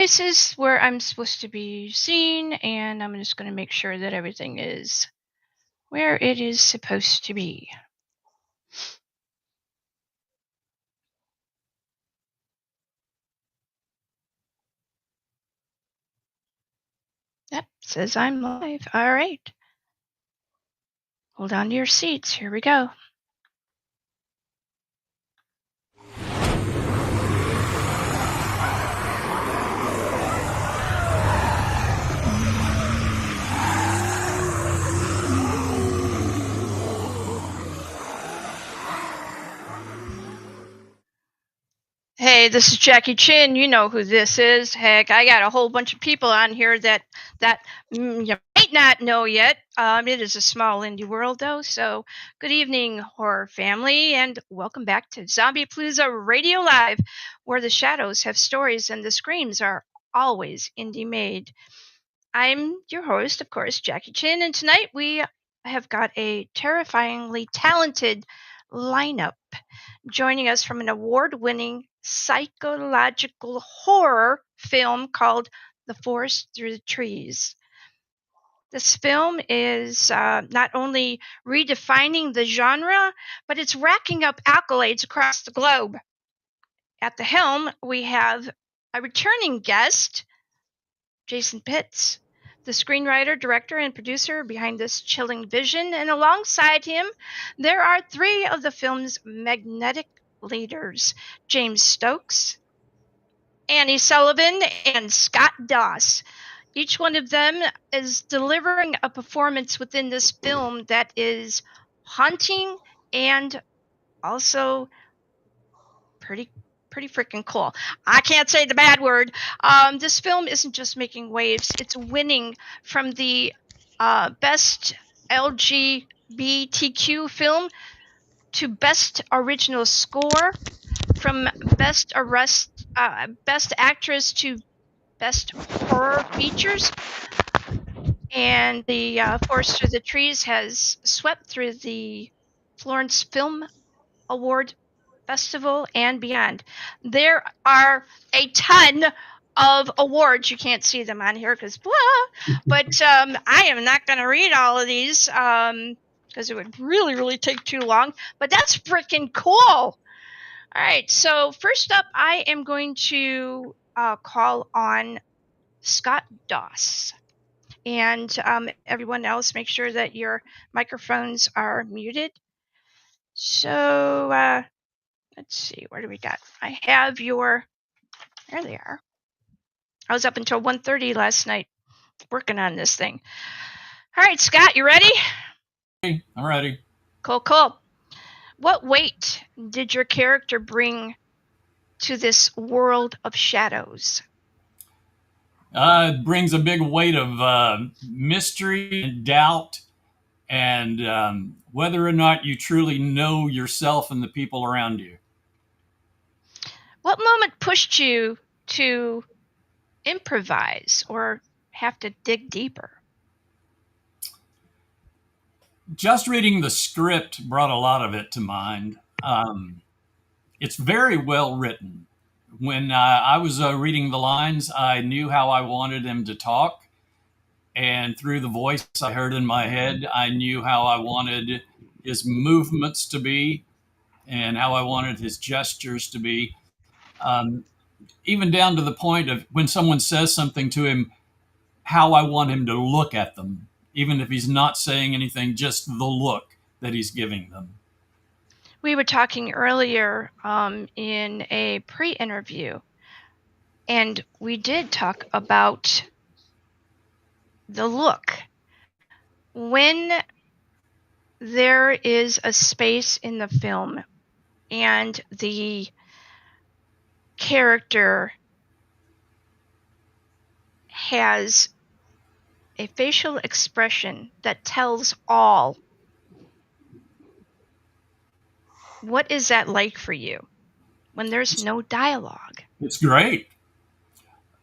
This is where I'm supposed to be seen, and I'm just going to make sure that everything is where it is supposed to be. Yep, says I'm live. All right. Hold on to your seats. Here we go. Hey, this is Jackie Chin. You know who this is. Heck, I got a whole bunch of people on here that you might not know yet. It is a small indie world, though. So, good evening, horror family, and welcome back to Zombiepalooza Radio Live, where the shadows have stories and the screams are always indie made. I'm your host, of course, Jackie Chin, and tonight we have got a terrifyingly talented lineup. Joining us from an award-winning psychological horror film called The Forest Through the Trees. This film is not only redefining the genre, but it's racking up accolades across the globe. At the helm, we have a returning guest, Jason Pitts, the screenwriter, director, and producer behind this chilling vision, and alongside him, there are three of the film's magnetic leaders, James Stokes, Annie Sullivan, and Scott Doss. Each one of them is delivering a performance within this film that is haunting and also pretty freaking cool. I can't say the bad word. This film isn't just making waves, it's winning from the best LGBTQ film to best original score, from best actress to best horror features. And the Forest Through the Trees has swept through the Florence Film Award Festival and beyond. There are a ton of awards. You can't see them on here because blah, but I am not going to read all of these because it would really take too long. But that's freaking cool. All right, so first up, I am going to call on Scott Doss. And everyone else, make sure that your microphones are muted. So let's see, where do we got? I have your, there they are. I was up until 1:30 last night working on this thing. All right, Scott, you ready? I'm ready. Cool. What weight did your character bring to this world of shadows? It brings a big weight of mystery and doubt, and whether or not you truly know yourself and the people around you. What moment pushed you to improvise or have to dig deeper? Just reading the script brought a lot of it to mind. It's very well written. When I was reading the lines, I knew how I wanted him to talk. And through the voice I heard in my head, I knew how I wanted his movements to be and how I wanted his gestures to be. Even down to the point of when someone says something to him, how I want him to look at them, even if he's not saying anything, just the look that he's giving them. We were talking earlier in a pre-interview, and we did talk about the look. When there is a space in the film and the character has a facial expression that tells all, what is that like for you when there's no dialogue? It's great.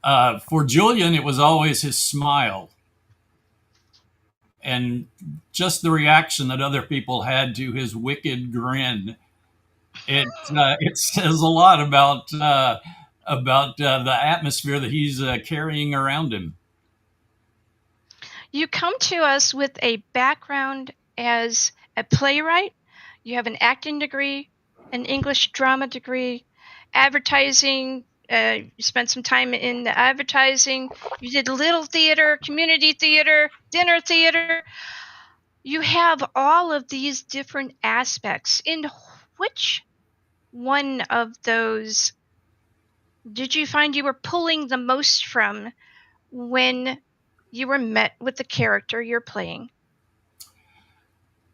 For Julian, it was always his smile and just the reaction that other people had to his wicked grin. It says a lot about about the atmosphere that he's carrying around him. You come to us with a background as a playwright. You have an acting degree, an English drama degree, advertising. You spent some time in the advertising. You did little theater, community theater, dinner theater. You have all of these different aspects. In which one of those did you find you were pulling the most from when you were met with the character you're playing?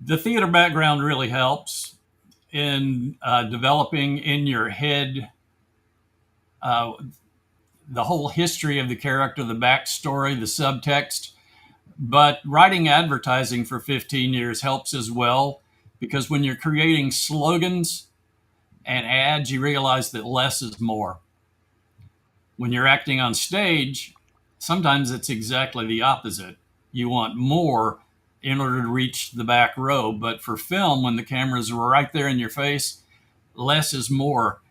The theater background really helps in developing in your head the whole history of the character, the backstory, the subtext. But writing advertising for 15 years helps as well, because when you're creating slogans and ads, you realize that less is more. When you're acting on stage, sometimes it's exactly the opposite. You want more in order to reach the back row. But for film, when the cameras are right there in your face, less is more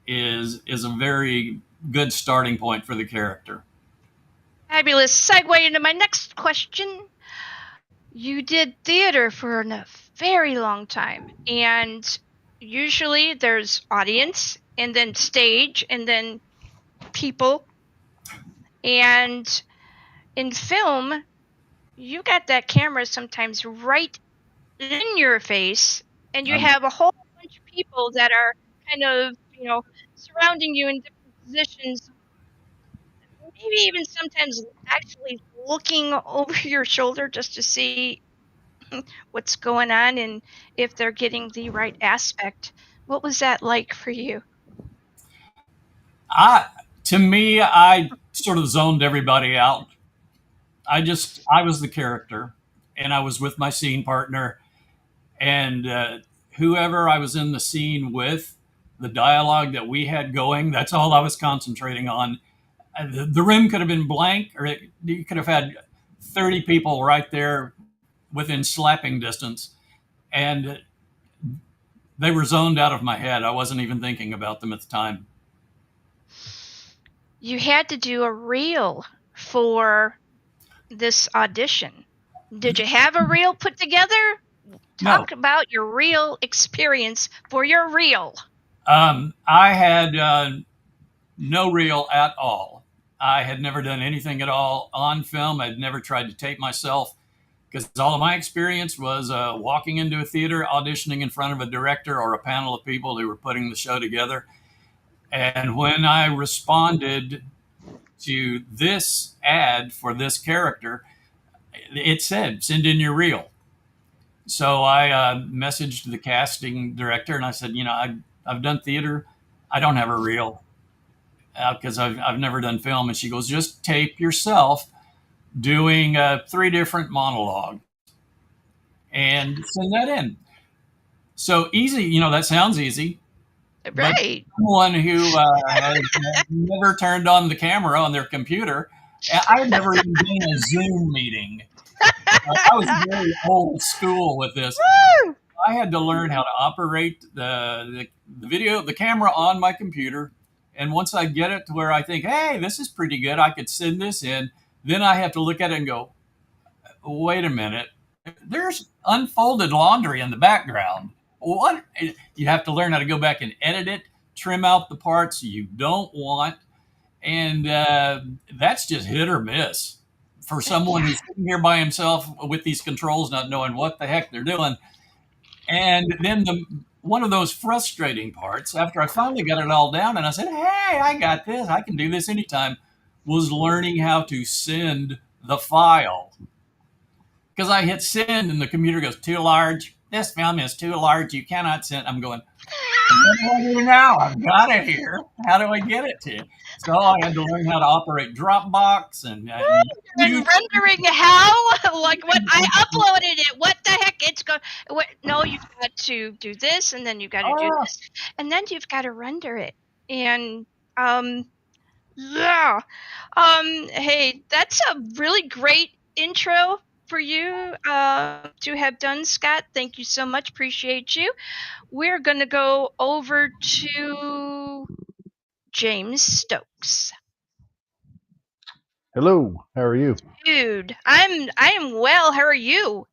is a very good starting point for the character. Fabulous segue into my next question. You did theater for a very long time, and usually there's audience and then stage and then people. And in film, you got that camera sometimes right in your face, and you have a whole bunch of people that are kind of, surrounding you in different positions, maybe even sometimes actually looking over your shoulder just to see what's going on and if they're getting the right aspect. What was that like for you? To me, I sort of zoned everybody out. I was the character, and I was with my scene partner, and whoever I was in the scene with, the dialogue that we had going, that's all I was concentrating on. The room could have been blank, or you could have had 30 people right there within slapping distance, and they were zoned out of my head. I wasn't even thinking about them at the time. You had to do a reel for this audition. Did you have a reel put together? Talk about your reel experience for your reel. I had no reel at all. I had never done anything at all on film. I'd never tried to tape myself, because all of my experience was walking into a theater, auditioning in front of a director or a panel of people who were putting the show together. And when I responded to this ad for this character, it said, "Send in your reel." So I messaged the casting director and I said, I've done theater. I don't have a reel because I've never done film. And she goes, "Just tape yourself doing 3 different monologues and send that in." So easy, that sounds easy. Right. But someone who has never turned on the camera on their computer, I had never even been in a Zoom meeting. I was very old school with this. Woo! I had to learn how to operate the video, the camera on my computer. And once I get it to where I think, hey, this is pretty good, I could send this in, then I have to look at it and go, wait a minute, there's unfolded laundry in the background. What? You have to learn how to go back and edit it, trim out the parts you don't want. And that's just hit or miss for someone who's sitting here by himself with these controls, not knowing what the heck they're doing. And then one of those frustrating parts, after I finally got it all down and I said, hey, I got this, I can do this anytime, was learning how to send the file. Because I hit send and the computer goes, too large. This film is too large. You cannot send. I'm going, what do I do now? I've got it here. How do I get it to you? So I had to learn how to operate Dropbox and rendering how? Like what? I uploaded it. What the heck? It's going. No, you've got to do this, and then you've got to do this, and then you've got to render it. And yeah, hey, that's a really great intro for you to have done, Scott. Thank you so much. Appreciate you. We're going to go over to James Stokes. Hello, how are you? Dude, I am well. How are you?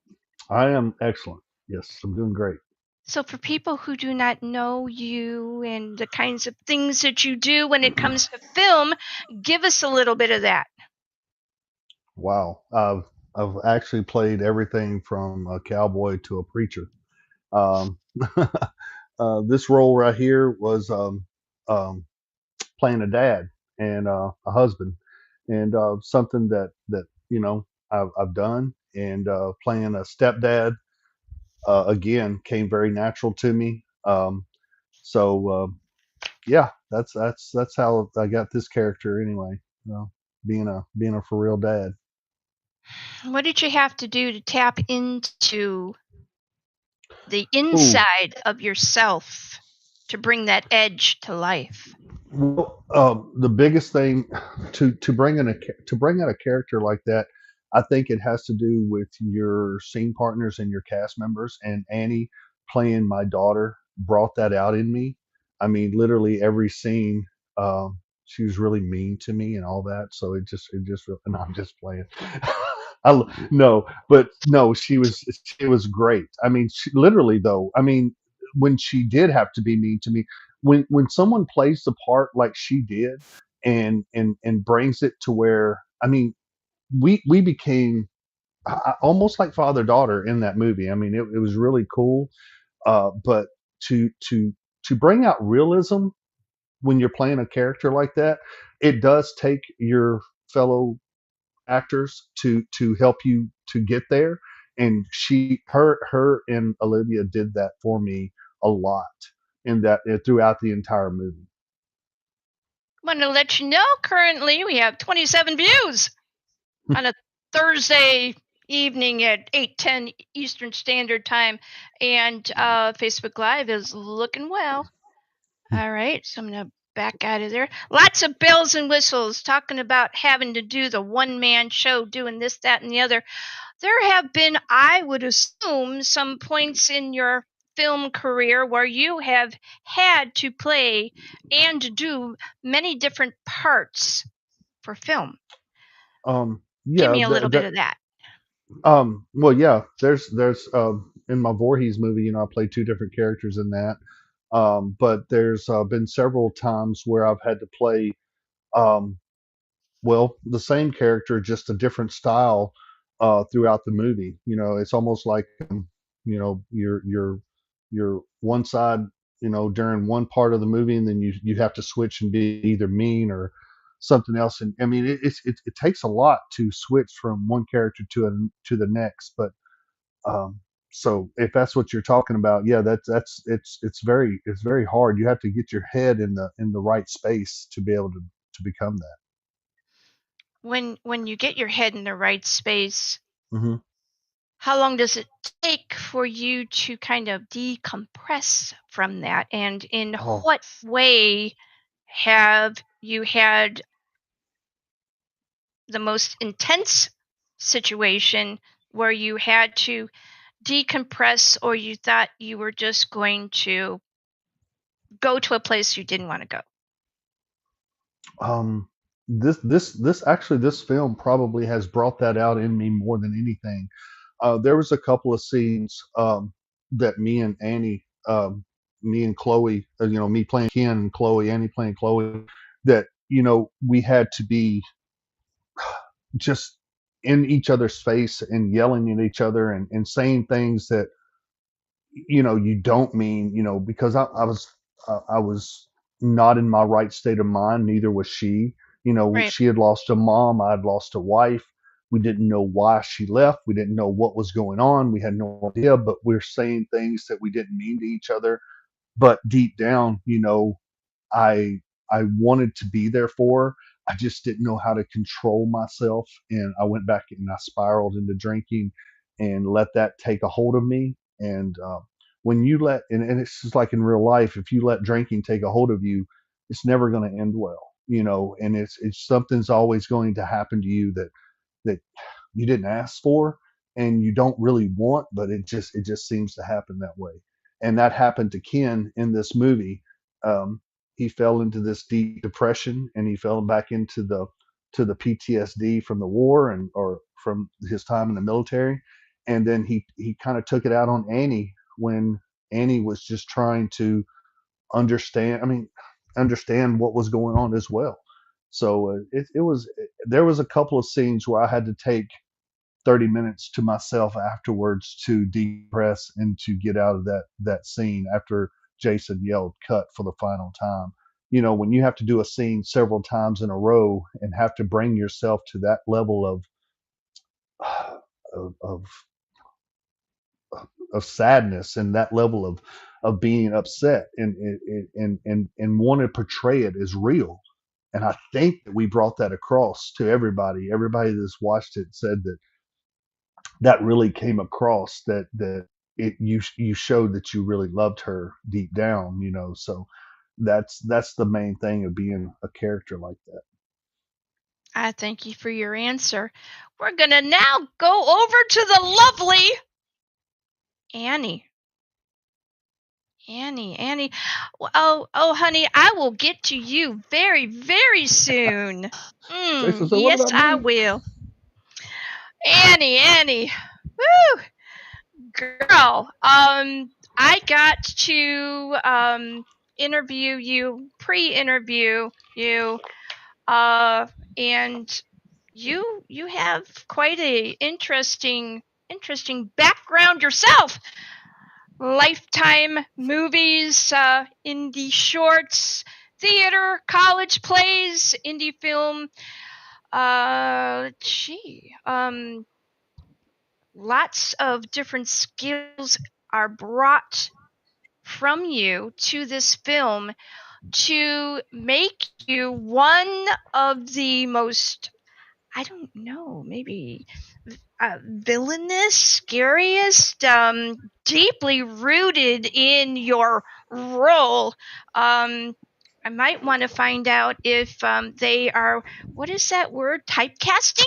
I am excellent. Yes, I'm doing great. So for people who do not know you and the kinds of things that you do when it comes to film, give us a little bit of that. Wow, I've actually played everything from a cowboy to a preacher. Um, this role right here was um, playing a dad and a husband, and something that I've done, and playing a stepdad again came very natural to me. So yeah, that's how I got this character anyway. You know, being a for real dad. What did you have to do to tap into the Ooh, inside of yourself to bring that edge to life? well, the biggest thing to bring in a character like that, I think it has to do with your scene partners and your cast members. And Annie playing my daughter brought that out in me. I mean, literally every scene, she was really mean to me and all that. So and I'm just playing. No, but no, she was great. I mean, literally though. I mean, when she did have to be mean to me, when someone plays the part like she did and brings it to where, I mean, we became almost like father daughter in that movie. I mean, it was really cool. But to bring out realism when you're playing a character like that, it does take your fellow actors to help you to get there. And her and Olivia did that for me a lot in that throughout the entire movie. Want to let you know currently we have 27 views on a Thursday evening at 8:10 Eastern Standard Time, and Facebook Live is looking well. All right, so I'm gonna back out of there. Lots of bells and whistles talking about having to do the one-man show, doing this, that, and the other. There have been, I would assume, some points in your film career where you have had to play and do many different parts for film. Give Yeah, me a little bit of that. well, yeah, there's in my Voorhees movie, I played two different characters in that. But there's been several times where I've had to play, um, well, the same character, just a different style throughout the movie. It's almost like you're one side, during one part of the movie, and then you have to switch and be either mean or something else. And I mean, it takes a lot to switch from one character to the next. But um, so if that's what you're talking about, yeah, it's very hard. You have to get your head in the right space to be able to become that. When you get your head in the right space, Hmm. how long does it take for you to kind of decompress from that? And in Oh, what way have you had the most intense situation where you had to decompress, or you thought you were just going to go to a place you didn't want to go? um, this film probably has brought that out in me more than anything. There was a couple of scenes that me and Chloe, me playing Ken and Chloe, Annie playing Chloe, that we had to be just in each other's face and yelling at each other and saying things that you don't mean, because I was not in my right state of mind. Neither was she. Right. She had lost a mom. I had lost a wife. We didn't know why she left. We didn't know what was going on. We had no idea. But we're saying things that we didn't mean to each other. But deep down, I I wanted to be there for her. I just didn't know how to control myself, and I went back and I spiraled into drinking and let that take a hold of me. And when you let, and it's just like in real life, if you let drinking take a hold of you, it's never going to end well, And it's something's always going to happen to you that you didn't ask for and you don't really want, but it just seems to happen that way. And that happened to Ken in this movie. he fell into this deep depression, and he fell back into the PTSD from the war and or from his time in the military. And then he kind of took it out on Annie when Annie was just trying to understand. I mean, understand what was going on as well. So it was there was a couple of scenes where I had to take 30 minutes to myself afterwards to decompress and to get out of that scene after Jason yelled cut for the final time. You know, when you have to do a scene several times in a row and have to bring yourself to that level of of, of sadness and that level of being upset and want to portray it as real. And I think that we brought that across to everybody. Everybody that's watched it said that that really came across, that you showed that you really loved her deep down, you know. So that's the main thing of being a character like that. I thank you for your answer. We're going to now go over to the lovely Annie. Annie. Oh, honey, I will get to you very, very soon. Jason said, "What Yes, about I me?" will. Annie. Woo! Girl, I got to interview you, pre-interview you, and you have quite a interesting background yourself. Lifetime movies, indie shorts, theater, college plays, indie film. Lots of different skills are brought from you to this film to make you one of the most, I don't know, maybe villainous, scariest, deeply rooted in your role. I might want to find out if they are, what is that word, typecasting?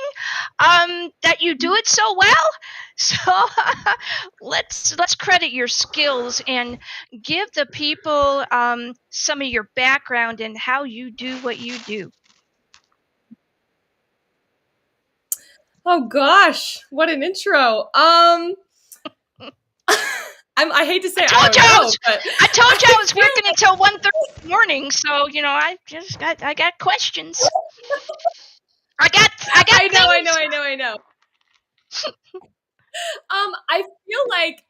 That you do it so well. So let's credit your skills and give the people some of your background and how you do what you do. Oh gosh, what an intro. I hate to say I don't know, but I told you I was working until 1:30 in the morning, so you know I got questions. I got I know. I feel like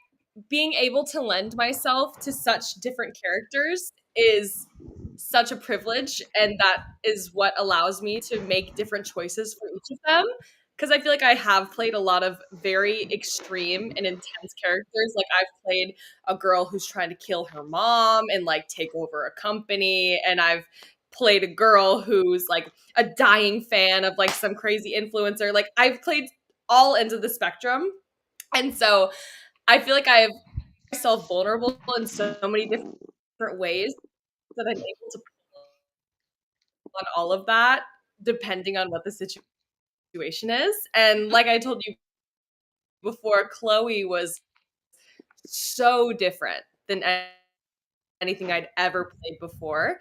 being able to lend myself to such different characters is such a privilege, and that is what allows me to make different choices for each of them. Because I feel like I have played a lot of very extreme and intense characters. Like I've played a girl who's trying to kill her mom and like take over a company, and I've played a girl who's like a dying fan of like some crazy influencer. Like I've played all ends of the spectrum. And so I feel like I have myself vulnerable in so many different ways that I'm able to pull on all of that depending on what the situation is. And like I told you before, Chloe was so different than anything I'd ever played before.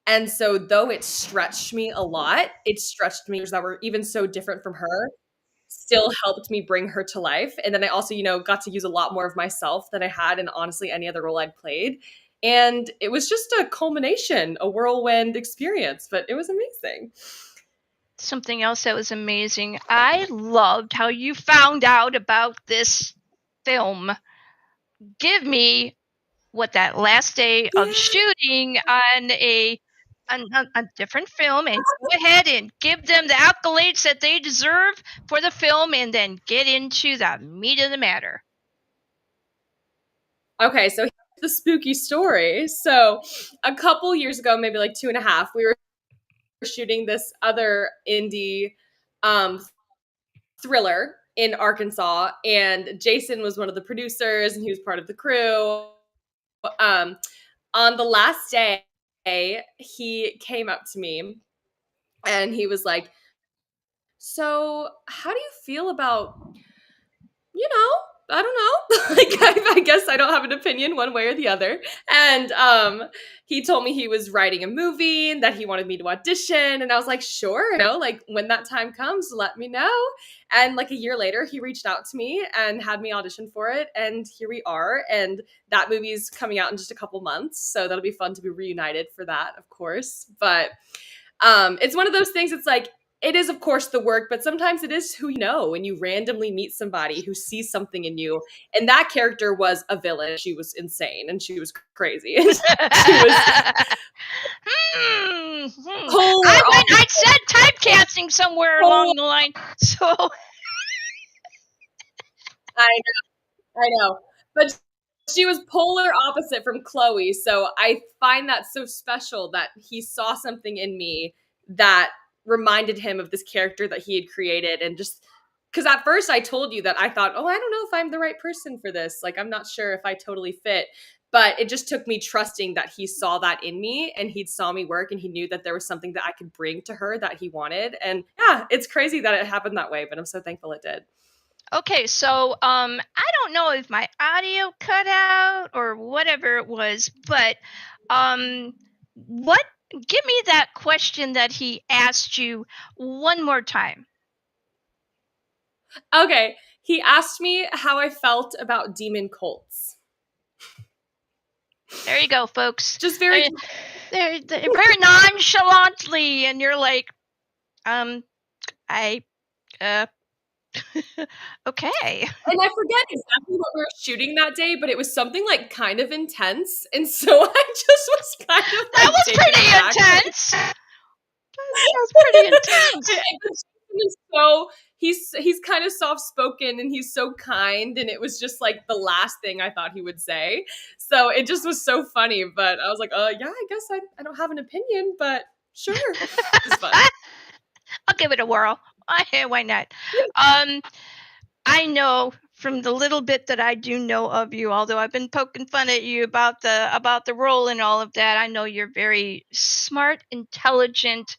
And so though it stretched me a lot, it stretched me that were even so different from her, still helped me bring her to life. And then I also, got to use a lot more of myself than I had in honestly any other role I'd played. And it was just a culmination, a whirlwind experience, but it was amazing. something else that was amazing. I loved how you found out about this film. Give me what that last day of shooting on a different film, and go ahead and give them the accolades that they deserve for the film, and then get into the meat of the matter. Okay, so here's the spooky story. So a couple years ago, maybe like 2.5, we were shooting this other indie thriller in Arkansas, and Jason was one of the producers, and he was part of the crew. On the last day, he came up to me, and he was like, "So, how do you feel about, I don't know. Like, I guess I don't have an opinion one way or the other. And he told me he was writing a movie and that he wanted me to audition. And I was like, sure, like when that time comes, let me know. And like a year later, he reached out to me and had me audition for it. And here we are. And that movie's coming out in just a couple months. So that'll be fun to be reunited for that, of course. But it's one of those things. It's like, it is, of course, the work, but sometimes it is who you know when you randomly meet somebody who sees something in you. And that character was a villain. She was insane and she was crazy. She was I said typecasting somewhere along the line. So I know. But she was polar opposite from Chloe. So I find that so special that he saw something in me that reminded him of this character that he had created. And just because at first I told you that I thought, oh, I don't know if I'm the right person for this. Like, I'm not sure if I totally fit. But it just took me trusting that he saw that in me and he saw me work and he knew that there was something that I could bring to her that he wanted. And yeah, it's crazy that it happened that way, but I'm so thankful it did. Okay, so I don't know if my audio cut out or whatever it was, but give me that question that he asked you one more time. Okay, he asked me how I felt about demon cults. There you go, folks. Just very nonchalantly, and you're like, okay. And I forget exactly what we were shooting that day, but it was something like kind of intense, and so I just was kind of like, that was pretty intense. That was pretty intense. So he's kind of soft spoken and he's so kind, and it was just like the last thing I thought he would say. So it just was so funny. But I was like, yeah, I guess I don't have an opinion, but sure, it's fun. I'll give it a whirl. Why not? I know from the little bit that I do know of you, although I've been poking fun at you about the role and all of that, I know you're very smart, intelligent,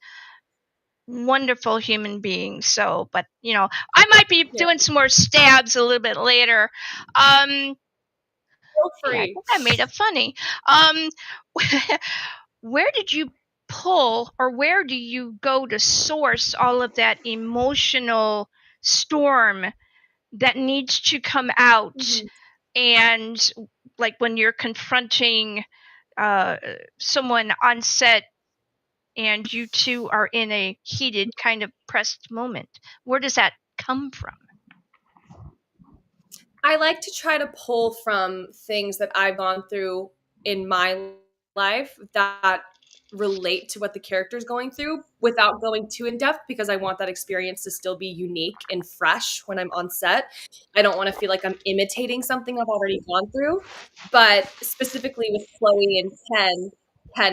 wonderful human being. So, but I might be doing some more stabs a little bit later. Feel free. I made it funny. Where did you pull, or where do you go to source all of that emotional storm that needs to come out? Mm-hmm. And like when you're confronting someone on set and you two are in a heated kind of pressed moment, where does that come from? I like to try to pull from things that I've gone through in my life that relate to what the character's going through without going too in depth, because I want that experience to still be unique and fresh when I'm on set. I don't want to feel like I'm imitating something I've already gone through. But specifically with Chloe and Ken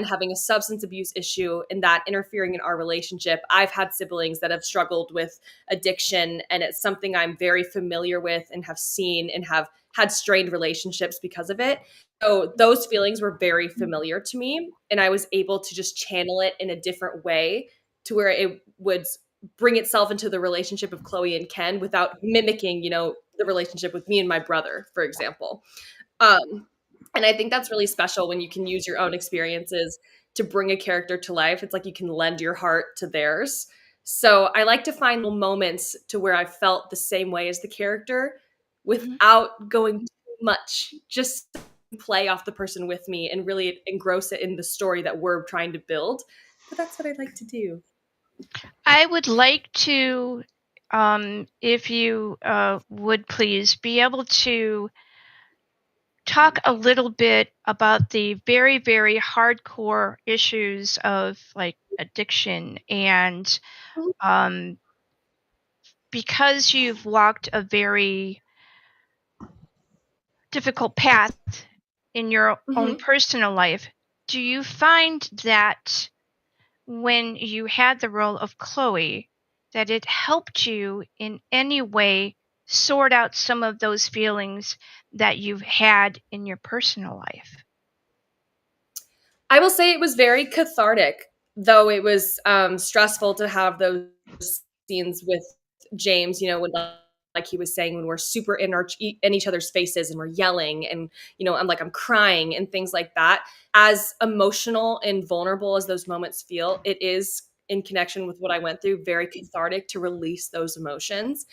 having a substance abuse issue and that interfering in our relationship, I've had siblings that have struggled with addiction, and it's something I'm very familiar with and have seen and have had strained relationships because of it. So those feelings were very familiar to me, and I was able to just channel it in a different way to where it would bring itself into the relationship of Chloe and Ken without mimicking, the relationship with me and my brother, for example. And I think that's really special when you can use your own experiences to bring a character to life. It's like you can lend your heart to theirs. So I like to find moments to where I felt the same way as the character without going too much, just play off the person with me and really engross it in the story that we're trying to build. But that's what I like to do. I would like to, if you would please, be able to talk a little bit about the very, very hardcore issues of like addiction, and because you've walked a very difficult path in your own personal life, do you find that when you had the role of Chloe, that it helped you in any way sort out some of those feelings that you've had in your personal life? I will say it was very cathartic, though it was stressful to have those scenes with James, when like he was saying, when we're super in each other's faces and we're yelling and, I'm crying and things like that. As emotional and vulnerable as those moments feel, it is, in connection with what I went through, very cathartic to release those emotions,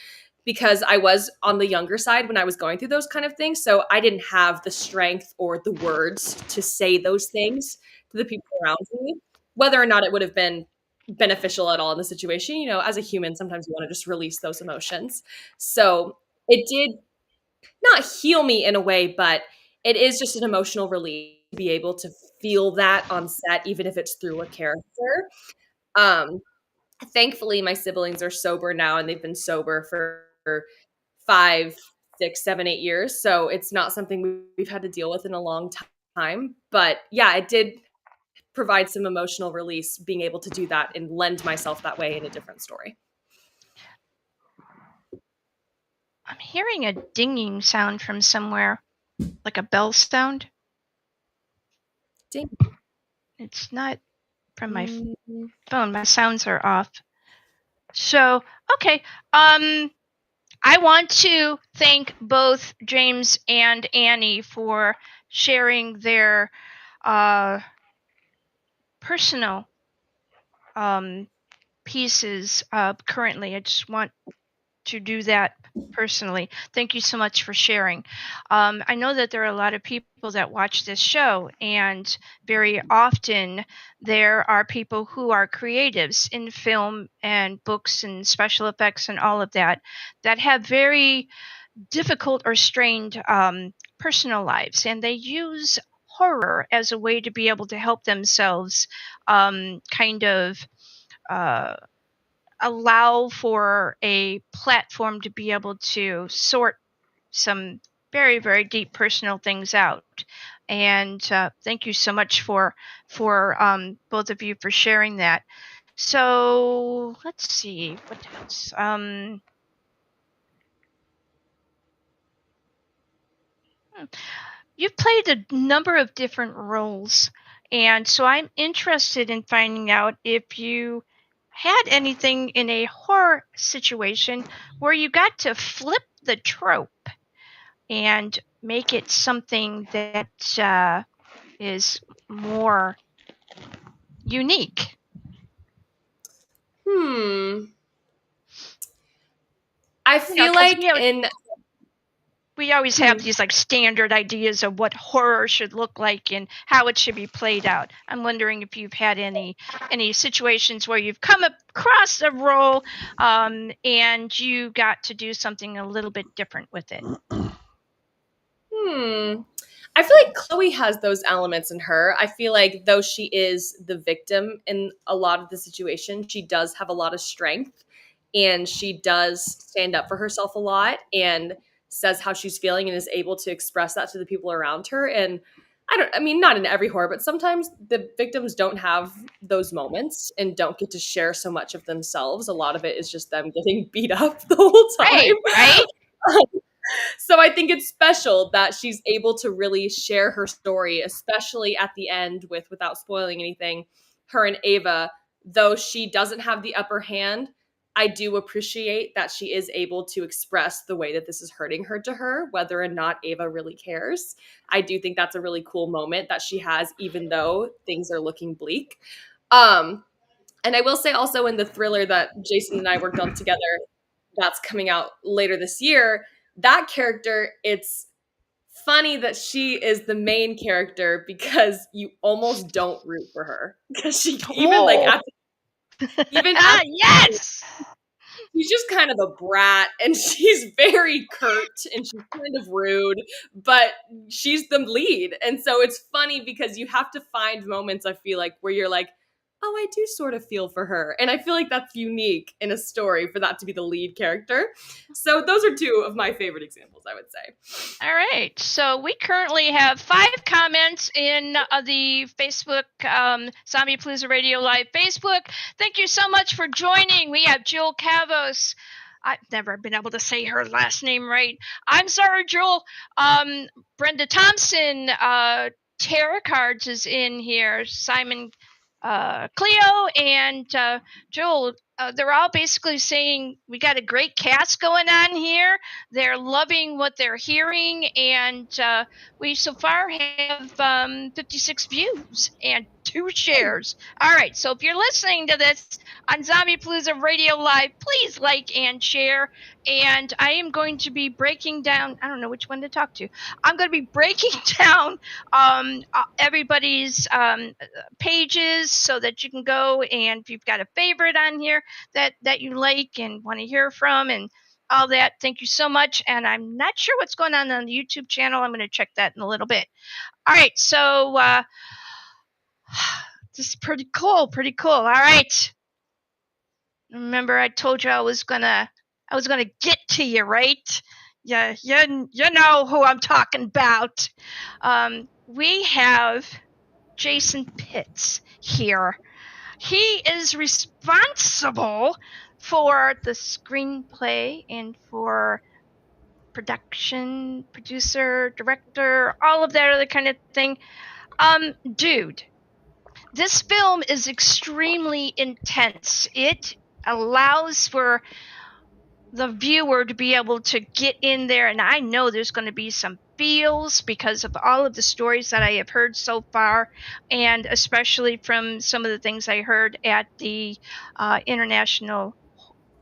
because I was on the younger side when I was going through those kind of things. So I didn't have the strength or the words to say those things to the people around me, whether or not it would have been beneficial at all in the situation. As a human, sometimes you want to just release those emotions. So it did not heal me in a way, but it is just an emotional release to be able to feel that on set, even if it's through a character. Um, Thankfully, my siblings are sober now, and they've been sober for 5, 6, 7, 8 years. So it's not something we've had to deal with in a long time. But yeah, it did provide some emotional release, being able to do that and lend myself that way in a different story. I'm hearing a dinging sound from somewhere, like a bell sound. Ding. It's not from my phone. My sounds are off. So, okay. I want to thank both James and Annie for sharing their personal pieces currently. I just want to do that personally. Thank you so much for sharing. I know that there are a lot of people that watch this show, and very often there are people who are creatives in film and books and special effects and all of that have very difficult or strained personal lives, and they use horror as a way to be able to help themselves kind of allow for a platform to be able to sort some very, very deep personal things out. And thank you so much for both of you for sharing that. So let's see what else. You've played a number of different roles, and so I'm interested in finding out if you had anything in a horror situation where you got to flip the trope and make it something that is more unique. I feel like we always have these like standard ideas of what horror should look like and how it should be played out. I'm wondering if you've had any situations where you've come across a role and you got to do something a little bit different with it. I feel like Chloe has those elements in her. I feel like though she is the victim in a lot of the situation, she does have a lot of strength, and she does stand up for herself a lot and says how she's feeling and is able to express that to the people around her. And not in every horror, but sometimes the victims don't have those moments and don't get to share so much of themselves. A lot of it is just them getting beat up the whole time. Right. So I think it's special that she's able to really share her story, especially at the end without spoiling anything, her and Ava. Though she doesn't have the upper hand, I do appreciate that she is able to express the way that this is hurting her to her, whether or not Ava really cares. I do think that's a really cool moment that she has, even though things are looking bleak. And I will say also, in the thriller that Jason and I worked on together, that's coming out later this year, that character, it's funny that she is the main character because you almost don't root for her, because she yes, she's just kind of a brat, and she's very curt and she's kind of rude, but she's the lead. And so it's funny because you have to find moments, I feel like, where you're like, oh, I do sort of feel for her. And I feel like that's unique in a story for that to be the lead character. So those are two of my favorite examples, I would say. All right. So we currently have 5 comments in the Facebook Zombiepalooza Radio Live Facebook. Thank you so much for joining. We have Jill Cavos. I've never been able to say her last name right. I'm sorry, Jill. Brenda Thompson. Tara Cards is in here. Simon Cleo and Joel they're all basically saying we got a great cast going on here. They're loving what they're hearing, and we so far have 56 views and 2 shares. All right, so if you're listening to this on Zombiepalooza Radio Live, please like and share. And I am going to be breaking down. I don't know which one to talk to. I'm going to be breaking down everybody's pages so that you can go, and if you've got a favorite on here that you like and want to hear from and all that, thank you so much. And I'm not sure what's going on the YouTube channel. I'm going to check that in a little bit. All right, so this is pretty cool. All right, remember I told you I was gonna get to you, right? Yeah, you know who I'm talking about. We have Jason Pitts here. He is responsible for the screenplay and for production, producer, director, all of that other kind of thing. Dude, this film is extremely intense. It allows for the viewer to be able to get in there, and I know there's going to be some feels because of all of the stories that I have heard so far, and especially from some of the things I heard at the International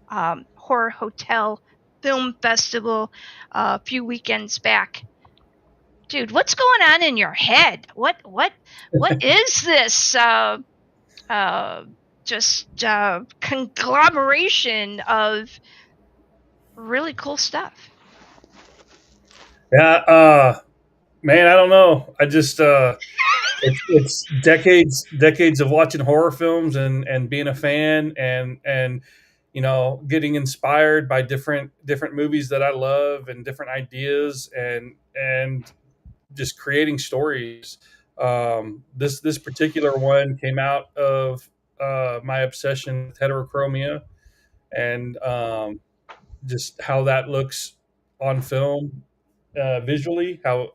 Horror Hotel Film Festival a few weekends back. Dude, what's going on in your head? What is this? Just conglomeration of really cool stuff. Yeah, man, I don't know. I just it's decades of watching horror films and being a fan and getting inspired by different movies that I love and different ideas and just creating stories. This particular one came out of my obsession with heterochromia and just how that looks on film visually. How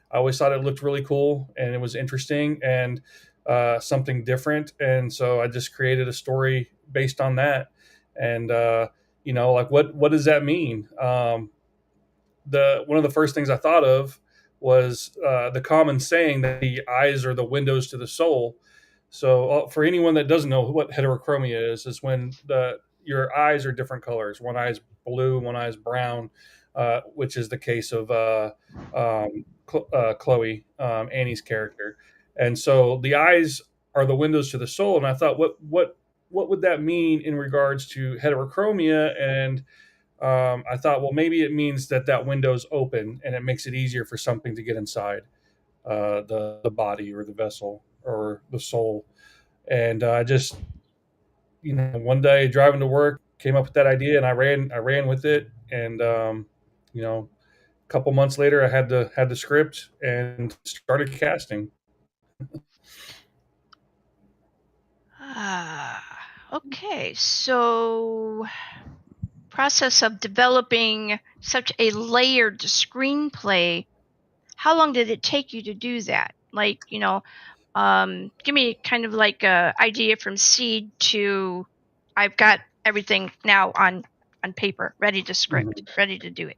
I always thought it looked really cool and it was interesting and something different. And so I just created a story based on that. And like what does that mean? The one of the first things I thought of was the common saying that the eyes are the windows to the soul. So for anyone that doesn't know what heterochromia is when your eyes are different colors. One eye is blue, one eye is brown, which is the case of Chloe, Annie's character. And so the eyes are the windows to the soul. And I thought, what would that mean in regards to heterochromia? And I thought, well, maybe it means that window's open and it makes it easier for something to get inside the body or the vessel or the soul. And I just, one day driving to work, came up with that idea and I ran with it. And, a couple months later, I had the script and started casting. Okay, so process of developing such a layered screenplay, how long did it take you to do that? Like, give me kind of like a idea from seed to I've got everything now on paper, ready to script, ready to do it.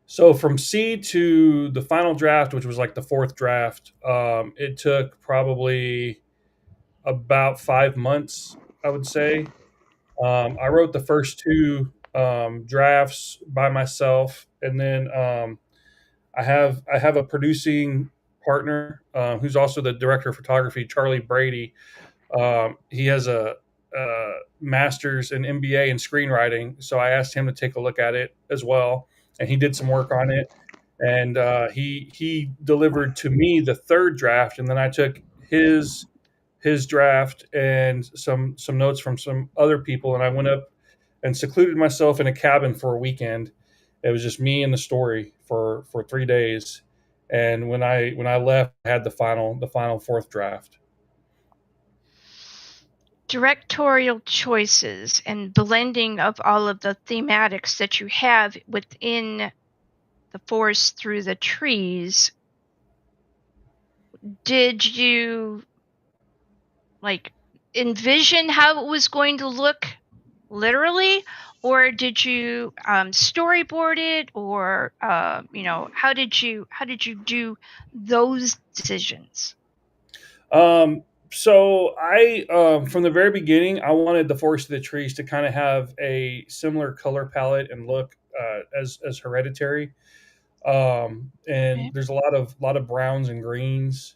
So from seed to the final draft, which was like the fourth draft, it took probably about 5 months, I would say. I wrote the first two drafts by myself, and then I have a producing partner who's also the director of photography, Charlie Brady. He has a master's and MBA in screenwriting, so I asked him to take a look at it as well, and he did some work on it. And he delivered to me the third draft, and then I took his draft and some notes from some other people, and I went up and secluded myself in a cabin for a weekend. It was just me and the story for 3 days, and when I left, I had the final fourth draft. Directorial choices and blending of all of the thematics that you have within the forest through the trees. Did you envision how it was going to look literally, or did you storyboard it, or how did you do those decisions? So I, from the very beginning, I wanted the Forest of the Trees to kind of have a similar color palette and look as Hereditary. And Okay. there's a lot of browns and greens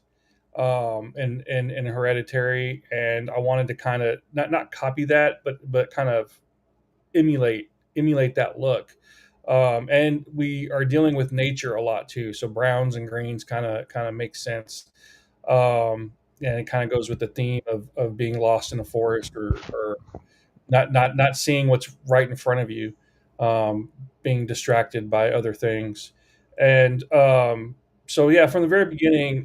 in Hereditary, and I wanted to kind of not copy that, but kind of emulate that look. And we are dealing with nature a lot too, so browns and greens kind of make sense. And it kind of goes with the theme of being lost in a forest, or not seeing what's right in front of you, being distracted by other things. And so yeah, from the very beginning,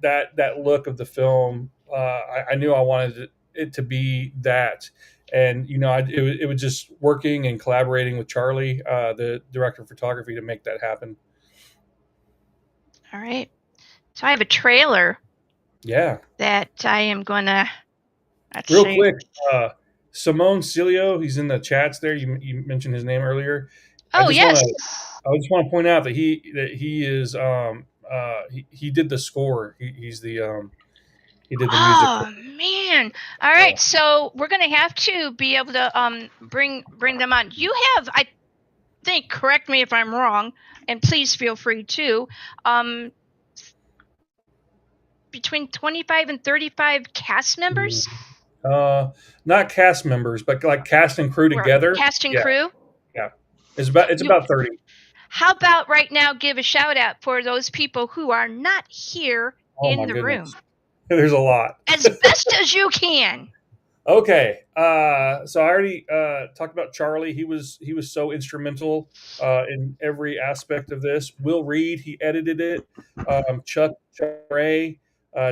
that look of the film, I knew I wanted it to be that. And it was just working and collaborating with Charlie, the director of photography, to make that happen. All right. So I have a trailer Yeah. that I am gonna. Real quick, Simone Cilio, he's in the chats there. You mentioned his name earlier. Oh, yes. I just want to point out that he is he did the score. He did the music. Oh man! All right, so we're gonna have to be able to bring them on. You have, I think, correct me if I'm wrong, and please feel free to, between 25 and 35 cast members. Not cast members, but like cast and crew together. Cast and crew. Yeah, it's about 30. How about right now? Give a shout out for those people who are not here in the room. There's a lot. As best as you can. Okay, so I already talked about Charlie. He was so instrumental in every aspect of this. Will Reed, he edited it. Chuck Ray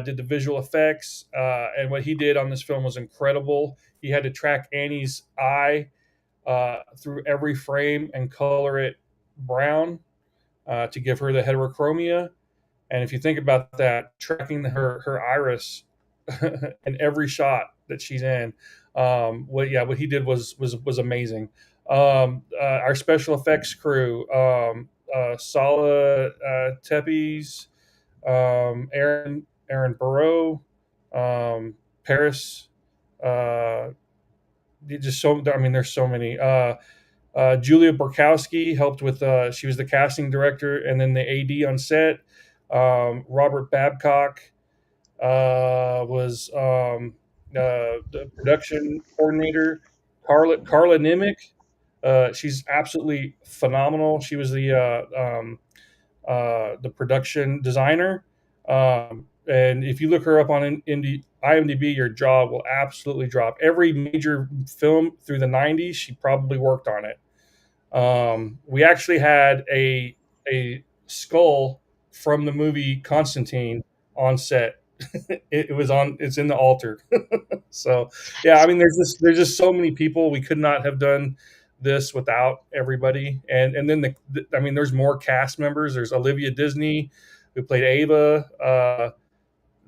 did the visual effects, and what he did on this film was incredible. He had to track Annie's eye through every frame and color it brown to give her the heterochromia. And if you think about that, tracking her iris in every shot that she's in, what he did was amazing. Our special effects crew, Sala Tepes, Aaron Burrow, Paris, just so, I mean, there's so many. Julia Borkowski helped with, she was the casting director and then the AD on set. Robert Babcock was the production coordinator. Carla Nimick, she's absolutely phenomenal. She was the production designer. And if you look her up on IMDb, your jaw will absolutely drop. Every major film through the 90s, she probably worked on it. We actually had a skull from the movie Constantine on set. It's in the altar. So yeah, I mean, there's just so many people. We could not have done this without everybody. And then I mean, there's more cast members. There's Olivia Disney, who played Ava.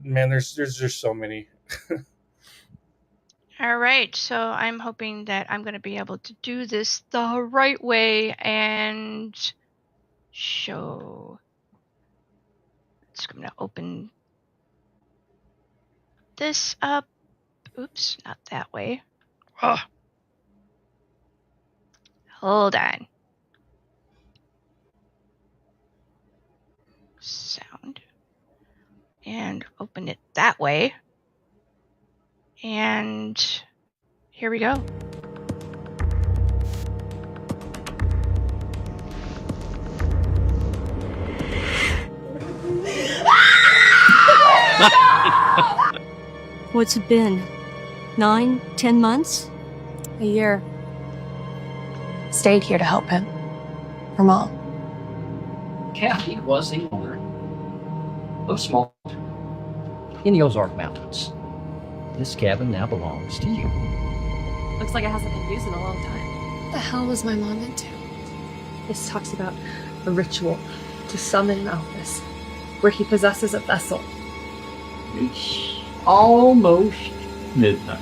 Man, there's just so many. All right, so I'm hoping that I'm going to be able to do this the right way and show. Just going to open this up. Oops, not that way. Oh. Hold on. Sound. And open it that way. And here we go. What's it been? 9, 10 months? A year. Stayed here to help him. Her mom. Kathy was the owner of small in the Ozark Mountains. This cabin now belongs to you. Looks like it hasn't been used in a long time. What the hell was my mom into? This talks about a ritual to summon an Alphys, where he possesses a vessel. It's almost midnight.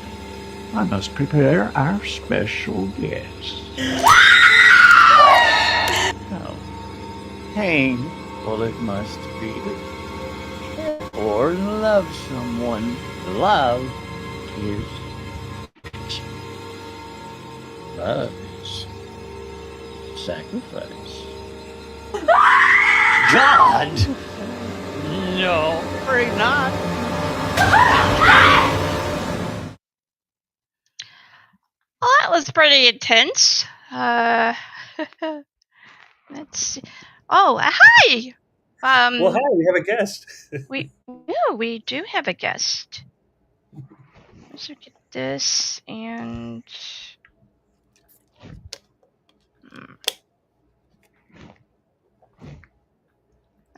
I must prepare our special guest. How painful it must be to care or love someone. Love is love is sacrifice. God! No, afraid not. Well, that was pretty intense. Let's see. Oh, hi! Well, hi, we have a guest. we do have a guest. Let's look at this and.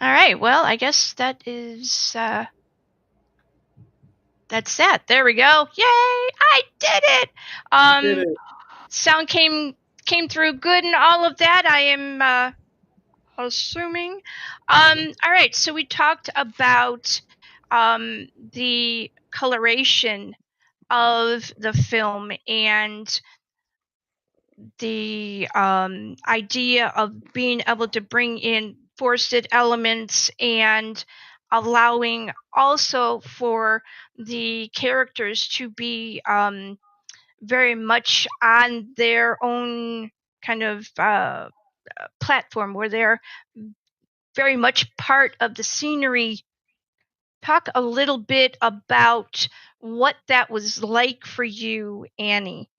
All right. Well, I guess that is. That's that. There we go. Yay! I did it. Did it. Sound came through good and all of that. I am assuming. All right. So we talked about the coloration of the film and the idea of being able to bring in forested elements and allowing also for the characters to be very much on their own kind of platform where they're very much part of the scenery. Talk a little bit about what that was like for you, Annie.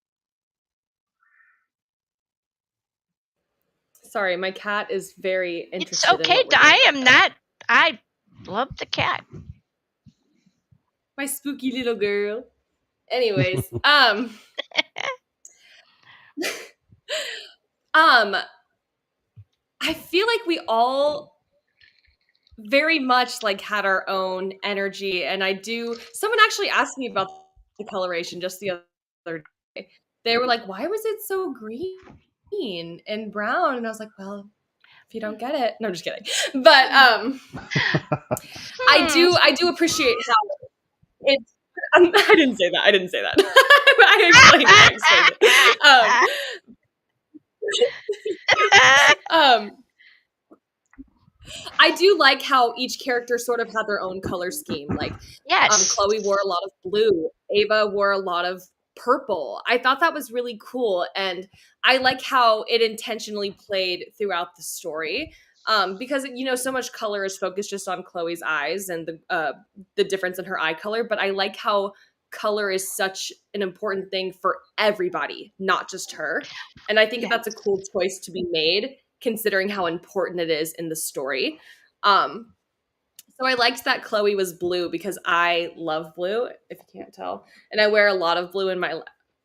Sorry, my cat is very interested. It's okay. In what I am not. I love the cat. My spooky little girl. Anyways, I feel like we all very much like had our own energy, and someone actually asked me about the coloration just the other day. They were like, why was it so green and brown? And I was like, well, if you don't get it. No, I'm just kidding. But I do appreciate how it's I didn't say that. I explained it. I do like how each character sort of had their own color scheme. Like, yes, Chloe wore a lot of blue. Ava wore a lot of purple. I thought that was really cool, and I like how it intentionally played throughout the story. Because so much color is focused just on Chloe's eyes and the difference in her eye color. But I like how color is such an important thing for everybody, not just her. And I think that's a cool choice to be made, considering how important it is in the story. So I liked that Chloe was blue because I love blue, if you can't tell. And I wear a lot of blue in my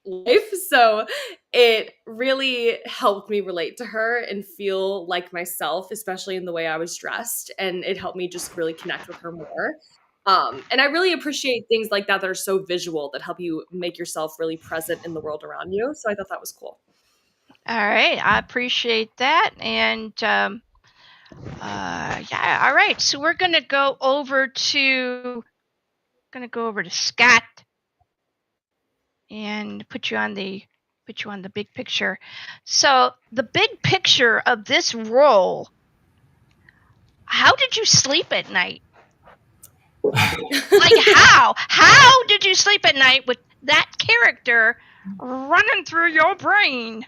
life. So it really helped me relate to her and feel like myself, especially in the way I was dressed. And it helped me just really connect with her more. And I really appreciate things like that are so visual, that help you make yourself really present in the world around you. So I thought that was cool. All right. I appreciate that. And all right. So we're going to go over to Scott and put you on the big picture. So the big picture of this role, how did you sleep at night? Like how did you sleep at night with that character running through your brain?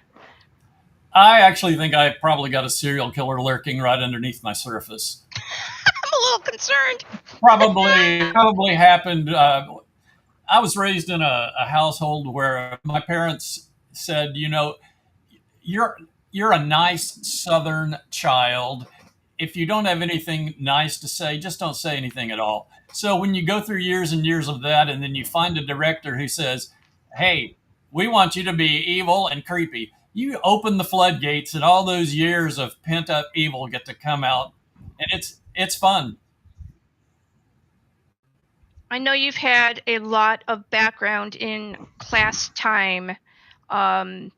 I actually think I probably got a serial killer lurking right underneath my surface. I'm a little concerned. Probably happened. I was raised in a household where my parents said, you're a nice Southern child. If you don't have anything nice to say, just don't say anything at all. So when you go through years and years of that, and then you find a director who says, hey, we want you to be evil and creepy, you open the floodgates and all those years of pent up evil get to come out, and it's fun. I know you've had a lot of background in class time and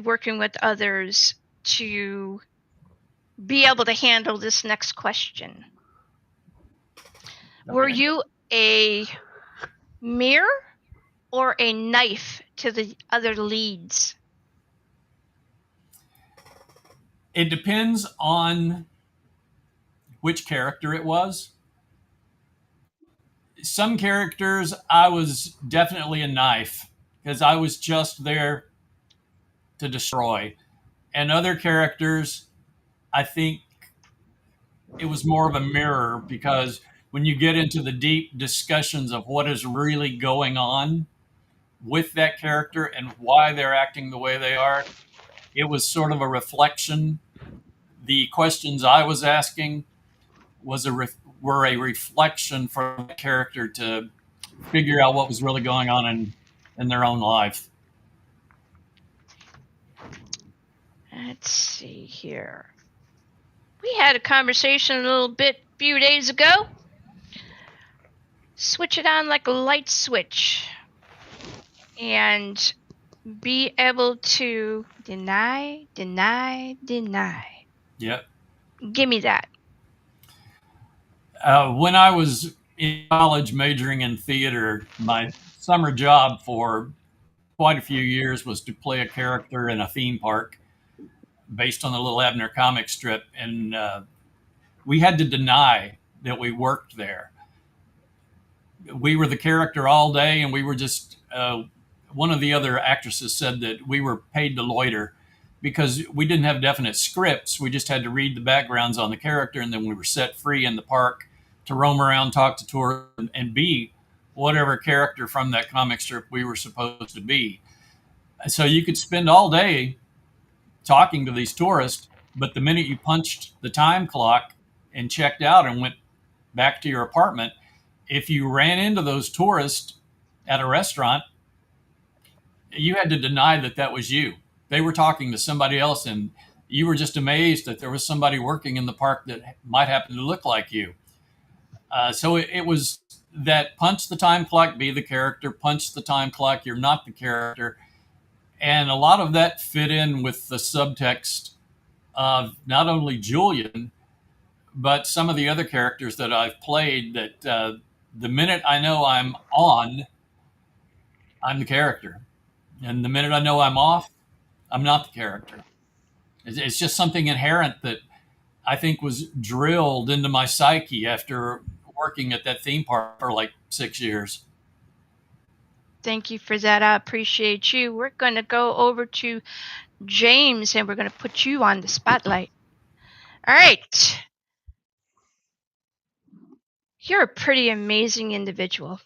working with others to be able to handle this next question. Okay. Were you a mirror or a knife to the other leads? It depends on which character it was. Some characters, I was definitely a knife because I was just there to destroy. And other characters, I think it was more of a mirror because when you get into the deep discussions of what is really going on with that character and why they're acting the way they are, it was sort of a reflection. The questions I was asking were a reflection for the character to figure out what was really going on in their own life. Let's see here. We had a conversation a little bit a few days ago. Switch it on like a light switch and be able to deny. Yep. Give me that. When I was in college majoring in theater, my summer job for quite a few years was to play a character in a theme park based on the Little Abner comic strip. And we had to deny that we worked there. We were the character all day, and we were just, one of the other actresses said that we were paid to loiter because we didn't have definite scripts. We just had to read the backgrounds on the character, and then we were set free in the park to roam around, talk to tourists, and be whatever character from that comic strip we were supposed to be. So you could spend all day talking to these tourists, but the minute you punched the time clock and checked out and went back to your apartment, if you ran into those tourists at a restaurant, you had to deny that that was you. They were talking to somebody else, and you were just amazed that there was somebody working in the park that might happen to look like you. So it was that punch the time clock, be the character, punch the time clock, you're not the character. And a lot of that fit in with the subtext of not only Julian, but some of the other characters that I've played that the minute I know I'm on, I'm the character. And the minute I know I'm off, I'm not the character. It's just something inherent that I think was drilled into my psyche after working at that theme park for like 6 years. Thank you for that. I appreciate you. We're going to go over to James, and we're going to put you on the spotlight. All right. You're a pretty amazing individual.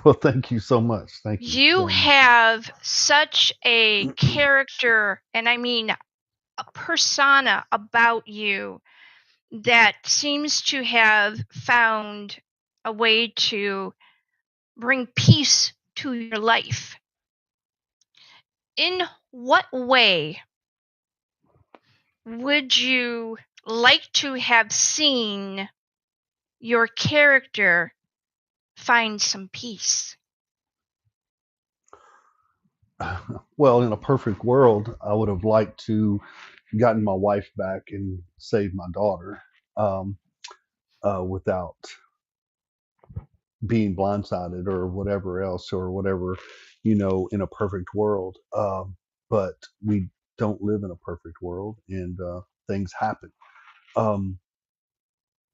Well, thank you so much. Thank you. You have such a character, and I mean a persona about you that seems to have found a way to bring peace to your life. In what way would you like to have seen your character find some peace? Well, in a perfect world, I would have liked to gotten my wife back and saved my daughter without being blindsided or whatever else or whatever, in a perfect world. But we don't live in a perfect world, and things happen.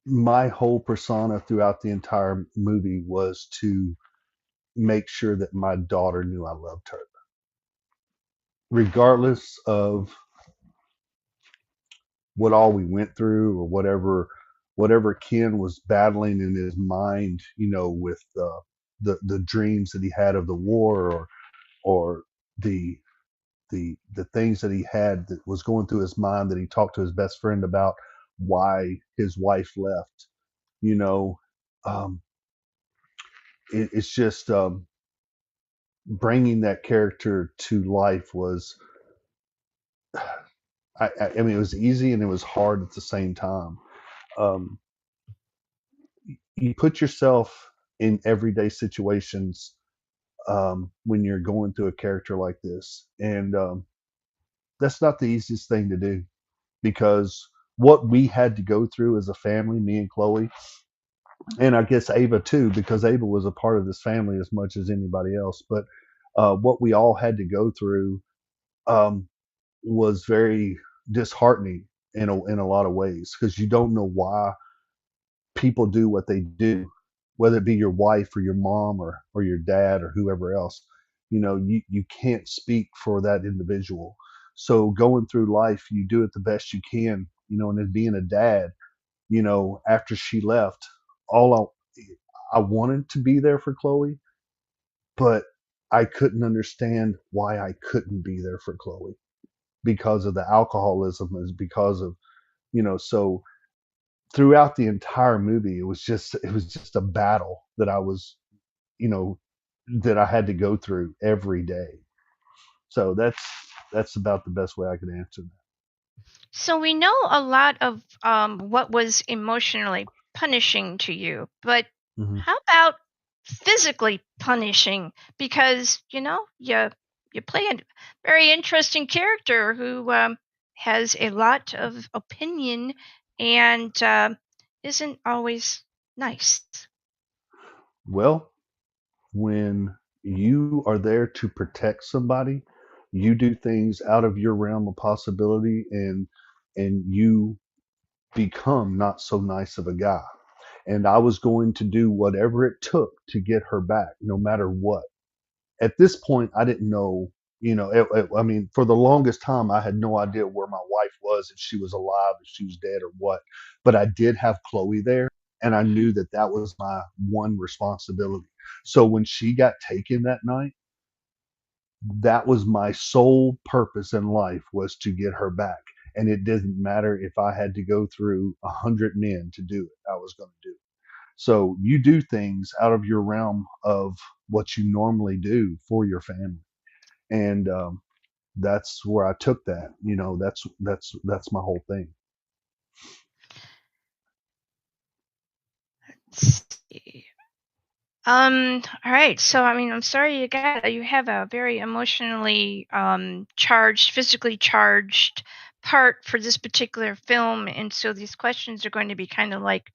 My whole persona throughout the entire movie was to make sure that my daughter knew I loved her, regardless of what all we went through or whatever Ken was battling in his mind, with the dreams that he had of the war or the things that he had that was going through his mind that he talked to his best friend about why his wife left. It's just bringing that character to life was. I mean, it was easy and it was hard at the same time. You put yourself in everyday situations when you're going through a character like this, and that's not the easiest thing to do, because what we had to go through as a family, me and Chloe, and I guess Ava too, because Ava was a part of this family as much as anybody else. But what we all had to go through um, was very disheartening in a lot of ways, because you don't know why people do what they do, whether it be your wife or your mom or your dad or whoever else. You can't speak for that individual. So going through life, you do it the best you can, and as being a dad, after she left, all I wanted to be there for Chloe, but I couldn't understand why I couldn't be there for Chloe because of the alcoholism, is because of, so throughout the entire movie, it was just a battle that I was, you know, that I had to go through every day. So that's about the best way I could answer that. So we know a lot of what was emotionally punishing to you, but hmm how about physically punishing? Because you play a very interesting character who has a lot of opinion and isn't always nice. Well, when you are there to protect somebody, you do things out of your realm of possibility, and you become not so nice of a guy. And I was going to do whatever it took to get her back, no matter what. At this point, I didn't know, I mean, for the longest time, I had no idea where my wife was, if she was alive, if she was dead, or what. But I did have Chloe there, and I knew that that was my one responsibility. So when she got taken that night, that was my sole purpose in life, was to get her back. And it didn't matter if I had to go through 100 men to do it, I was going to do it. So you do things out of your realm of what you normally do for your family, and that's where I took that. That's my whole thing. Let's see. All right. So, I mean, I'm sorry you have a very emotionally charged, physically charged part for this particular film, and so these questions are going to be kind of like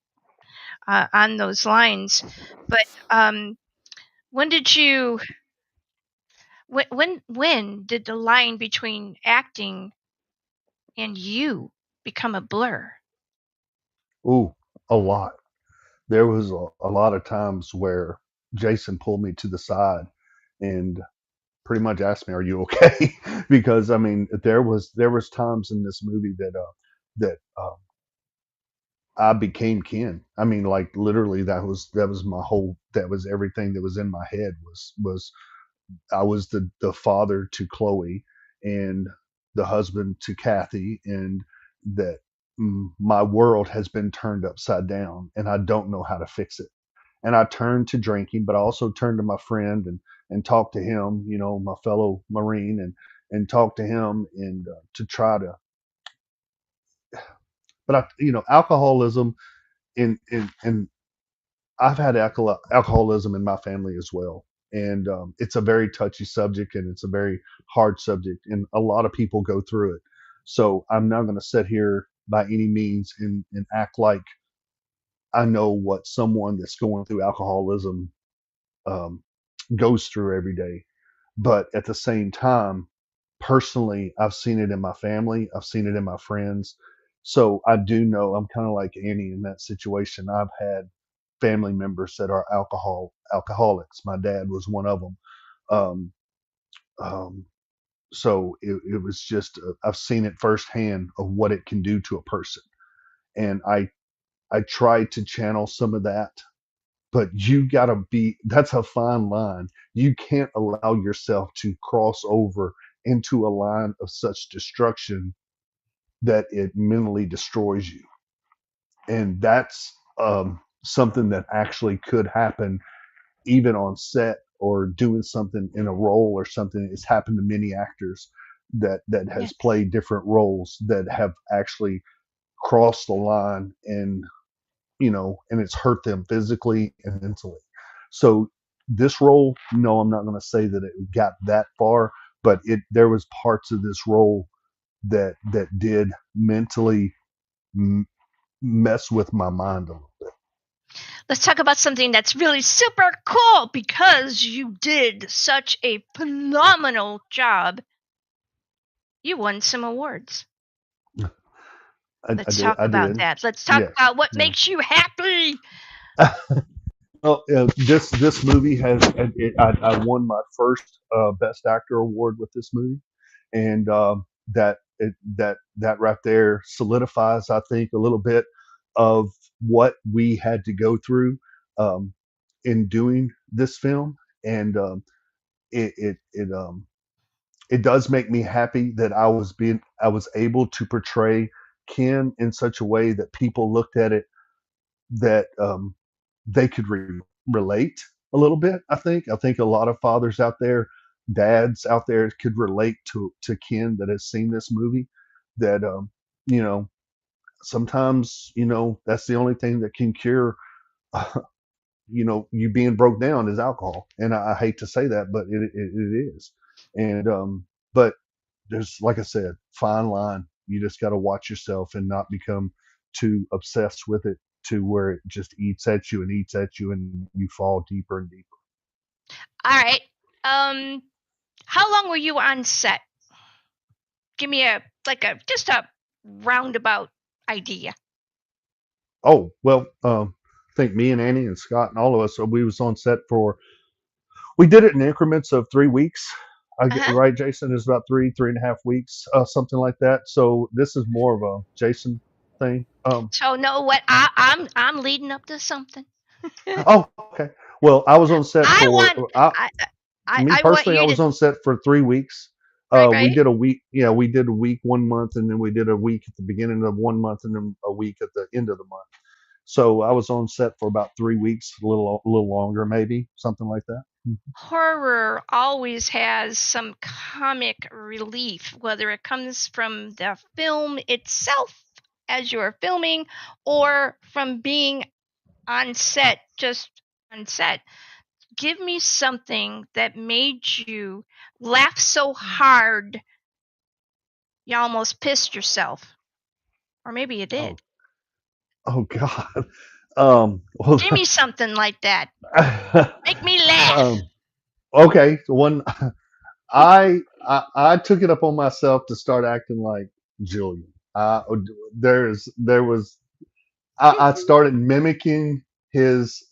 on those lines. But when did you when did the line between acting and you become a blur? Ooh, a lot. There was a lot of times where Jason pulled me to the side and pretty much asked me, "Are you okay?" Because I mean, there was times in this movie that I became Ken. I mean, like literally, that was my whole. That was everything that was in my head. Was I was the father to Chloe, and the husband to Kathy, and that my world has been turned upside down, and I don't know how to fix it. And I turned to drinking, but I also turned to my friend and talked to him, my fellow Marine, and talked to him, and to try to. But alcoholism in I've had alcoholism in my family as well, and it's a very touchy subject, and it's a very hard subject, and a lot of people go through it. So I'm not going to sit here by any means and act like I know what someone that's going through alcoholism um, goes through every day. But at the same time, personally, I've seen it in my family, I've seen it in my friends. So I do know, I'm kind of like Annie in that situation. I've had family members that are alcoholics. My dad was one of them. Um, um, so it was just, I've seen it firsthand of what it can do to a person. And I tried to channel some of that, but you gotta that's a fine line. You can't allow yourself to cross over into a line of such destruction that it mentally destroys you. And that's something that actually could happen even on set, or doing something in a role or something. It's happened to many actors that has Yes. played different roles that have actually crossed the line, and it's hurt them physically and mentally. So this role, no, I'm not going to say that it got that far, but there was parts of this role that did mentally mess with my mind a little bit. let's talk about something that's really super cool because you did such a phenomenal job. You won some awards. Let's talk about that. Let's talk about what makes you happy. Well, this movie has. I won my first Best Actor award with this movie, and that right there solidifies, I think, a little bit of what we had to go through in doing this film, and it it it it does make me happy that I was able to portray Ken in such a way that people looked at it that they could relate a little bit. I think a lot of fathers out there, dads out there, could relate to Ken that has seen this movie. That you know, sometimes that's the only thing that can cure you being broke down is alcohol, and I hate to say that, but it is. And but there's, like I said, fine line. You just got to watch yourself and not become too obsessed with it to where it just eats at you and you fall deeper and deeper. All right. How long were you on set? Give me just a roundabout idea. Oh, well, I think me and Annie and Scott and all of us, so we was on set we did it in increments of 3 weeks. Right, Jason? It's about 3.5 weeks, something like that. So this is more of a Jason thing. So know what? I'm leading up to something. Oh, okay. Well, I was on set for. Me personally, I was on set for 3 weeks. Right. We did a week. Yeah, we did a week 1 month, and then we did a week at the beginning of 1 month, and then a week at the end of the month. So I was on set for about 3 weeks, a little longer, maybe something like that. Horror always has some comic relief, whether it comes from the film itself as you're filming or from being on set, just on set. Give me something that made you laugh so hard you almost pissed yourself. Or maybe you did. Oh God. Well, give me something like that. Make me laugh. Okay. One, I took it up on myself to start acting like Julian. I started mimicking his.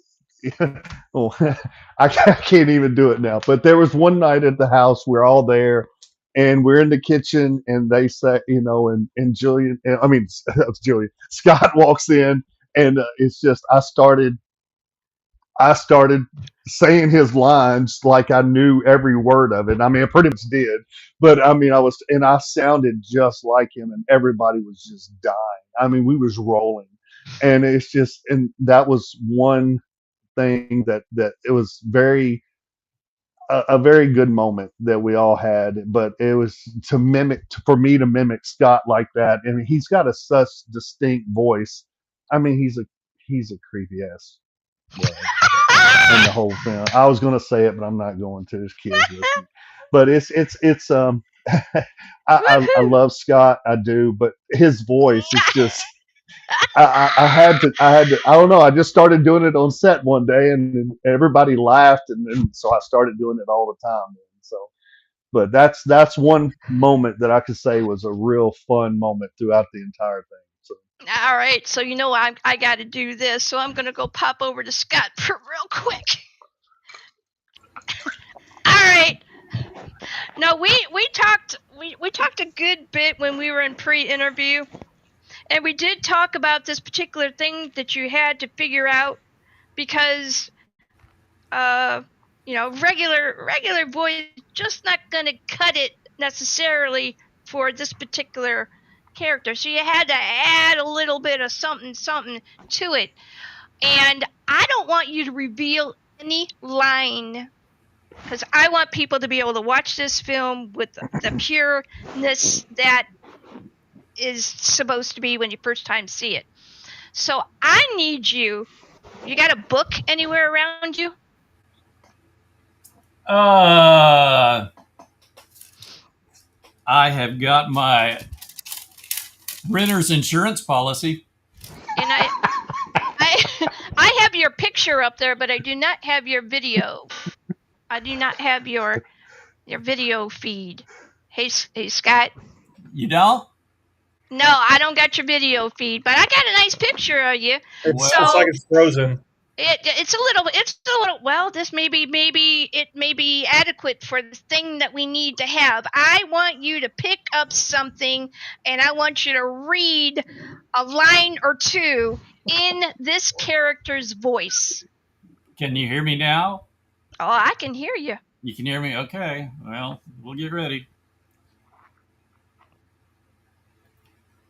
Oh, I can't even do it now. But there was one night at the house, we're all there, and we're in the kitchen, and they say, and Julian, Julian. Scott walks in, and it's just I started saying his lines like I knew every word of it. I mean, I pretty much did, but I mean, I sounded just like him, and everybody was just dying. I mean, we was rolling, and it's just, and that was one thing that it was a very good moment that we all had, but it was for me to mimic Scott like that. And he's got such distinct voice. I mean, he's a creepy ass. And the whole thing. I was going to say it, but I'm not going to. His kids listen. But it's I love Scott, I do, but his voice is just. I had to. I don't know. I just started doing it on set one day, and everybody laughed, and so I started doing it all the time. So, but that's one moment that I could say was a real fun moment throughout the entire thing. So. All right, so I got to do this, so I'm gonna go pop over to Scott real quick. All right. Now we talked a good bit when we were in pre-interview, and we did talk about this particular thing that you had to figure out because, regular voice just not gonna cut it necessarily for this particular character, so you had to add a little bit of something to it. And I don't want you to reveal any line, because I want people to be able to watch this film with the pureness that is supposed to be when you first time see it. So I need you got a book anywhere around you? I have got my renter's insurance policy. And I have your picture up there, but I do not have your video. I do not have your video feed. Hey, Scott. You don't? No, I don't got your video feed, but I got a nice picture of you. It's So like it's frozen. it's a little. Well, this maybe it may be adequate for the thing that we need to have. I want you to pick up something, and I want you to read a line or two in this character's voice. Can you hear me now? Oh, I can hear you. You can hear me? Okay. Well, we'll get ready.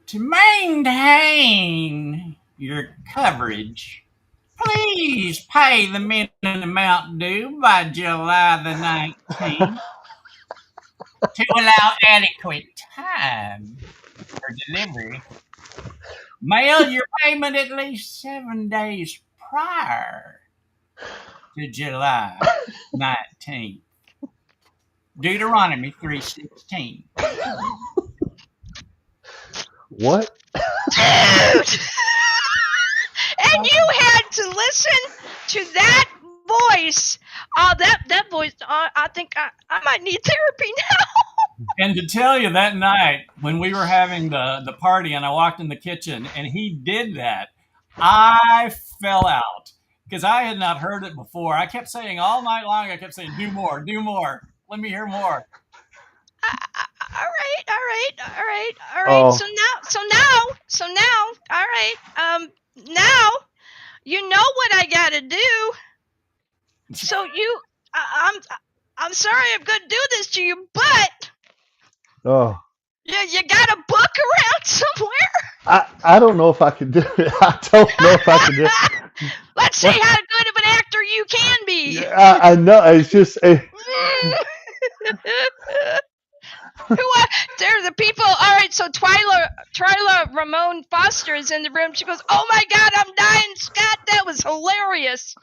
To maintain your coverage, please pay the minimum amount due by July the 19th to allow adequate time for delivery. Mail your payment at least 7 days prior to July 19th. Deuteronomy 3:16. What? Dude! And you had to listen to that voice. That voice. I think I might need therapy now. And to tell you, that night when we were having the party and I walked in the kitchen and he did that, I fell out because I had not heard it before. I kept saying all night long, I kept saying, do more, let me hear more. All right. Oh. So now, all right. Now, you know what I gotta do. So I'm sorry I'm gonna do this to you, but Oh. you gotta book around somewhere. I don't know if I can do it. I don't know if I can do it. Let's see how good of an actor you can be. I know. It's just. There's the people. All right, so Twyla Ramon Foster is in the room. She goes, "Oh my God, I'm dying, Scott. That was hilarious."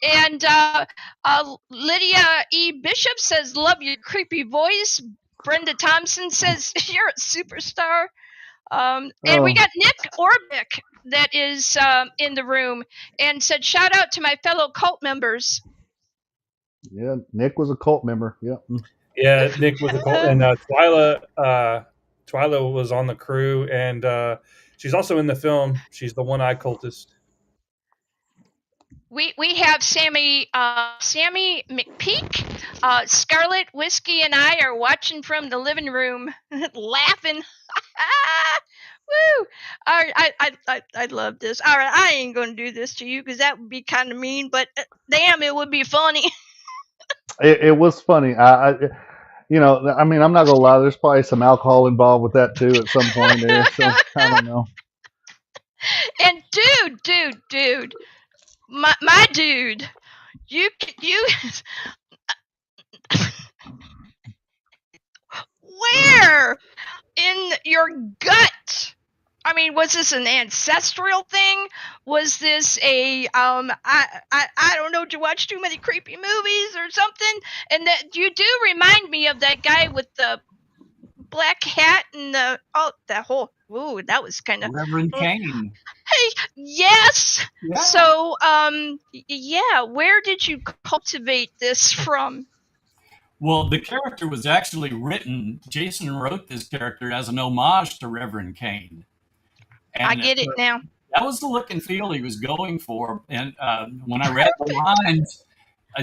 And Lydia E. Bishop says, "Love your creepy voice." Brenda Thompson says, "You're a superstar." And we got Nick Orbick that is in the room and said, "Shout out to my fellow cult members." Yeah, Nick was a cult member. Yep. Yeah, Nick was a cult, and Twyla was on the crew, and she's also in the film. She's the one-eyed cultist. We have Sammy McPeak, Scarlet Whiskey, and I are watching from the living room, laughing. Woo! I love this. All right, I ain't gonna do this to you because that would be kind of mean, but damn, it would be funny. It was funny. I'm not gonna lie. There's probably some alcohol involved with that too at some point there. So I don't know. And dude, my dude, you where in your gut? I mean, was this an ancestral thing? Was this a I don't know, did you watch too many creepy movies or something? And that you do remind me of that guy with the black hat and that was kind of Reverend Kane. Hey, yes. Yeah. So where did you cultivate this from? Well, the character was actually written. Jason wrote this character as an homage to Reverend Kane. And I get it now. That was the look and feel he was going for. And when I read the lines,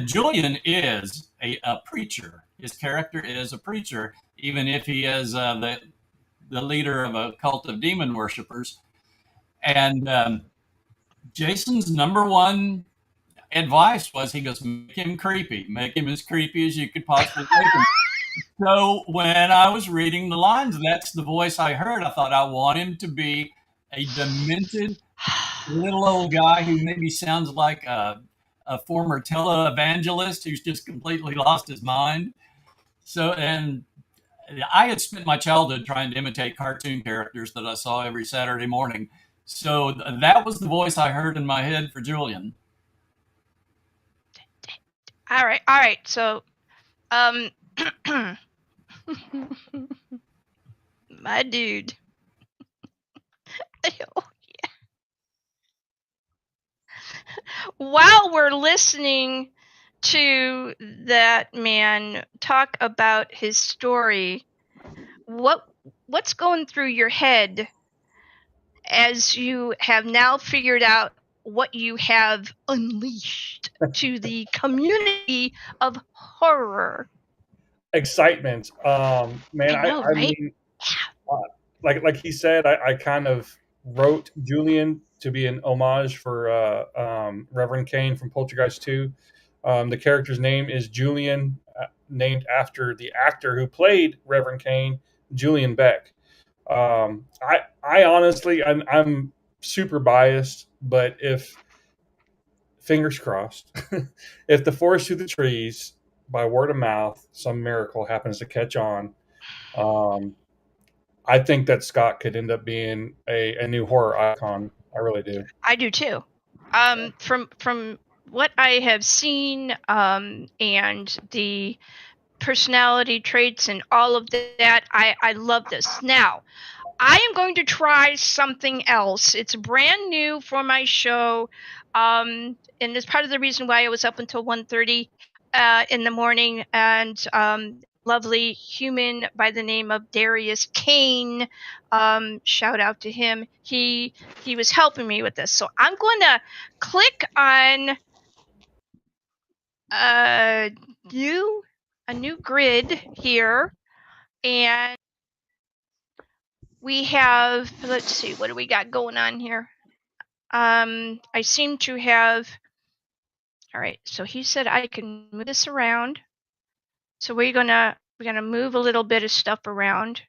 Julian is a preacher. His character is a preacher, even if he is the leader of a cult of demon worshippers. And Jason's number one advice was, he goes, make him as creepy as you could possibly make him. So when I was reading the lines, that's the voice I heard. I thought, I want him to be a demented little old guy who maybe sounds like a former televangelist who's just completely lost his mind. So, and I had spent my childhood trying to imitate cartoon characters that I saw every Saturday morning. So that was the voice I heard in my head for Julian. All right. So, my dude. Oh, yeah. while we're listening to that man talk about his story, what's going through your head as you have now figured out what you have unleashed to the community of horror? Excitement. Man, I know, I right? mean, like he said, I kind of wrote Julian to be an homage for Reverend Kane from Poltergeist 2. The character's name is Julian, named after the actor who played Reverend Kane, Julian Beck. I honestly, I'm super biased, but if, fingers crossed, if the Forest Through the Trees, by word of mouth, some miracle happens to catch on, I think that Scott could end up being a new horror icon. I really do. I do too. From what I have seen, and the personality traits and all of that, I love this. Now, I am going to try something else. It's brand new for my show, and it's part of the reason why I was up until 1:30 in the morning. And lovely human by the name of Darius Kane, shout out to him. He was helping me with this. So I'm going to click on a new grid here, and we have, let's see, what do we got going on here? I seem to have, all right, so he said I can move this around. So we're gonna move a little bit of stuff around,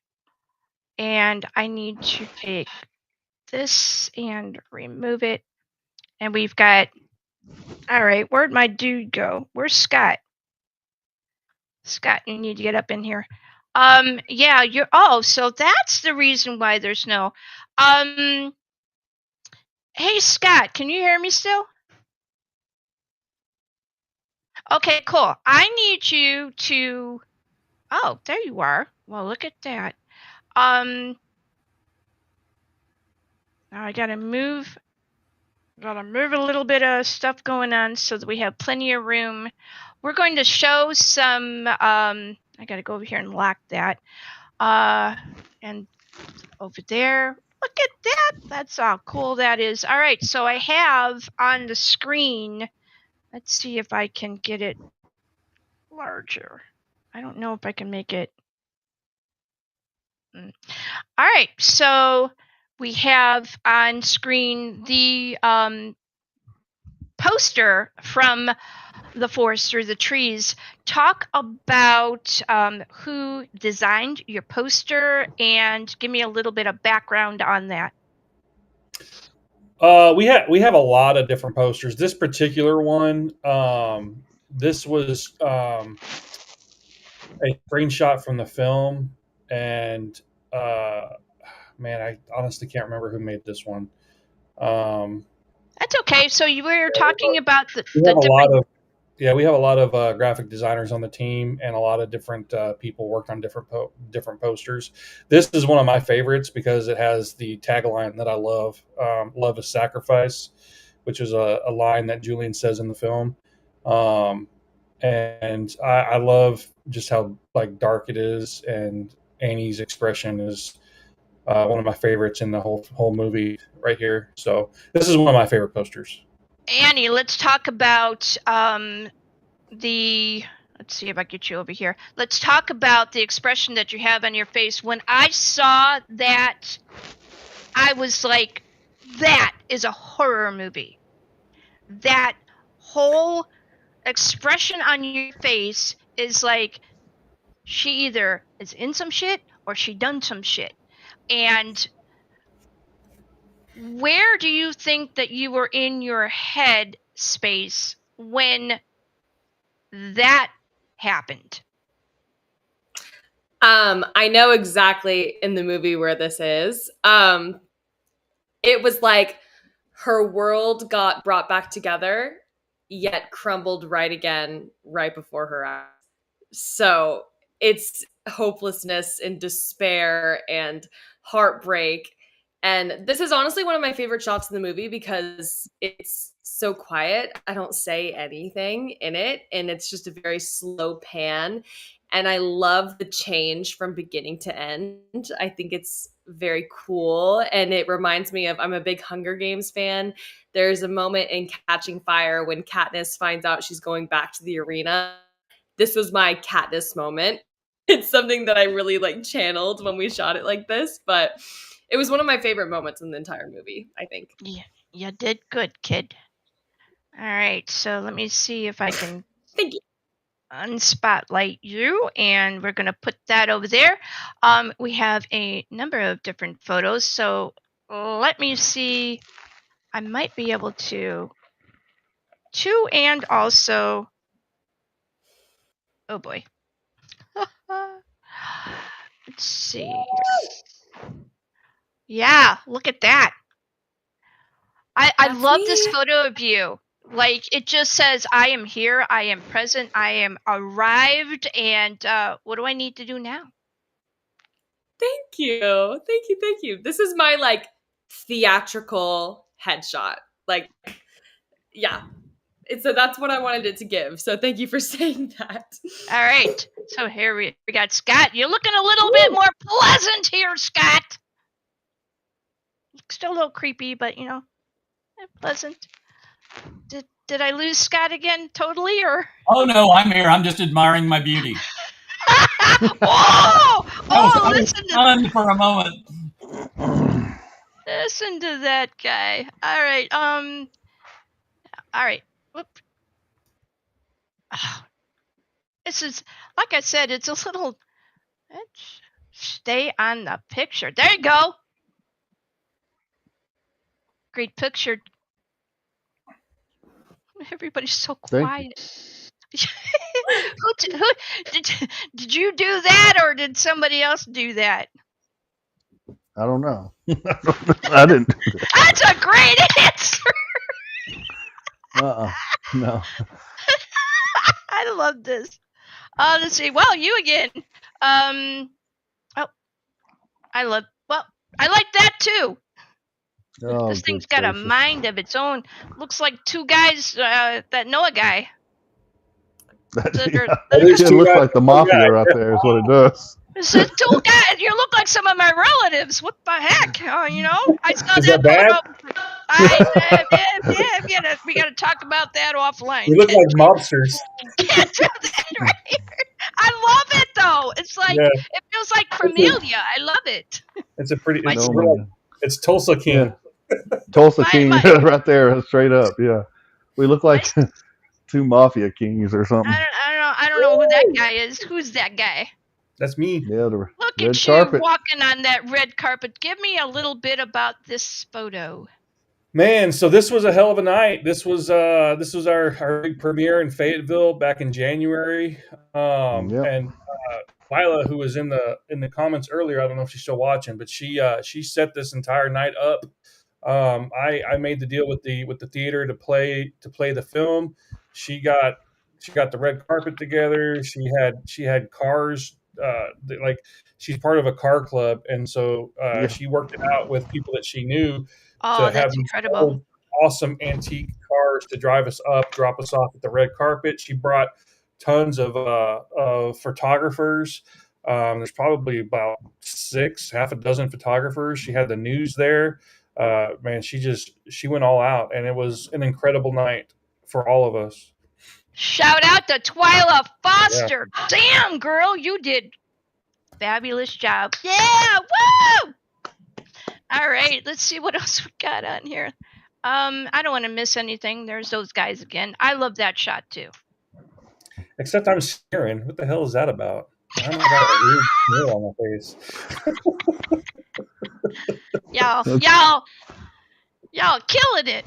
and I need to take this and remove it. And we've got, all right, where'd my dude go? Where's Scott? Scott, you need to get up in here. Yeah, so that's the reason why there's no, hey Scott, can you hear me still? Okay, cool. I need you to, oh, there you are. Well, look at that. Now I gotta move a little bit of stuff going on so that we have plenty of room. We're going to show some, I gotta go over here and lock that. And over there, look at that. That's how cool that is. All right, so I have on the screen, let's see if I can get it larger. I don't know if I can make it. All right, so we have on screen the poster from The Forest Through the Trees. Talk about who designed your poster and give me a little bit of background on that. We have a lot of different posters. This particular one, this was a screenshot from the film, and man, I honestly can't remember who made this one. That's okay. So you were talking about we have a lot of graphic designers on the team, and a lot of different people worked on different posters. This is one of my favorites because it has the tagline that I love. Love is sacrifice, which is a line that Julian says in the film. And I love just how like dark it is, and Annie's expression is one of my favorites in the whole movie right here. So this is one of my favorite posters. Annie, let's talk about let's see if I get you over here. Let's talk about the expression that you have on your face. When I saw that, I was like, that is a horror movie. That whole expression on your face is like, she either is in some shit or she done some shit. And where do you think that you were in your head space when that happened? I know exactly in the movie where this is. It was like her world got brought back together, yet crumbled right again right before her eyes. So it's hopelessness and despair and heartbreak. And this is honestly one of my favorite shots in the movie because it's so quiet. I don't say anything in it, and it's just a very slow pan. And I love the change from beginning to end. I think it's very cool. And it reminds me of, I'm a big Hunger Games fan. There's a moment in Catching Fire when Katniss finds out she's going back to the arena. This was my Katniss moment. It's something that I really like channeled when we shot it like this, but it was one of my favorite moments in the entire movie, I think. Yeah, you did good, kid. All right, so let me see if I can Thank you. unspotlight you, and we're going to put that over there. We have a number of different photos, so let me see. I might be able to and also, oh boy. Let's see here. Yeah, look at that. I That's love me. this photo of you. Like, it just says, I am here, I am present, I am arrived, and what do I need to do now? Thank you. Thank you. Thank you. This is my like theatrical headshot. Like, yeah. So that's what I wanted it to give. So thank you for saying that. All right. So here we got Scott. You're looking a little bit more pleasant here, Scott. Still a little creepy, but you know, pleasant. Did I lose Scott again totally, or? Oh no, I'm here. I'm just admiring my beauty. Whoa! Oh, listen to stunned for a moment. Listen to that guy. All right. All right. Whoop. Oh, this is, like I said, it's a little. Let's stay on the picture. There you go. Great picture. Everybody's so quiet. Did you do that, or did somebody else do that? I don't know. I didn't do that. That's a great answer. No. I love this. Let's see. Well, you again. Oh, I like that too. Oh, this thing's got gracious. a mind of its own. Looks like two guys that know a guy. It looks like the mafia right there is what it does. It's two guys. You look like some of my relatives. What the heck? You know, I saw Is that that photo. We gotta talk about that offline. You look like mobsters. Can't do that right here. I love it though. It's like it feels like familia. I love it. It's a pretty. man. It's Tulsa King. Yeah. Tulsa King right there, straight up. Yeah, we look like two mafia kings or something. I don't know who that guy is. Who's that guy? That's me. Yeah, the Look red at carpet. you walking on that red carpet. Give me a little bit about this photo. Man, so this was a hell of a night. This was our big premiere in Fayetteville back in January. And Lila, who was in the comments earlier, I don't know if she's still watching, but she set this entire night up. I made the deal with the theater to play the film. She got the red carpet together. She had cars. Like she's part of a car club, and so she worked it out with people that she knew. Oh, that's incredible! Awesome antique cars to drive us up, drop us off at the red carpet. She brought tons of photographers. There's probably about half a dozen photographers. She had the news there. Man, she went all out, and it was an incredible night for all of us. Shout out to Twyla Foster. Yeah. Damn, girl, you did fabulous job. Yeah, woo! All right, let's see what else we got on here. I don't want to miss anything. There's those guys again. I love that shot too. Except I'm staring. What the hell is that about? I don't got a weird smear on my face. Y'all killing it.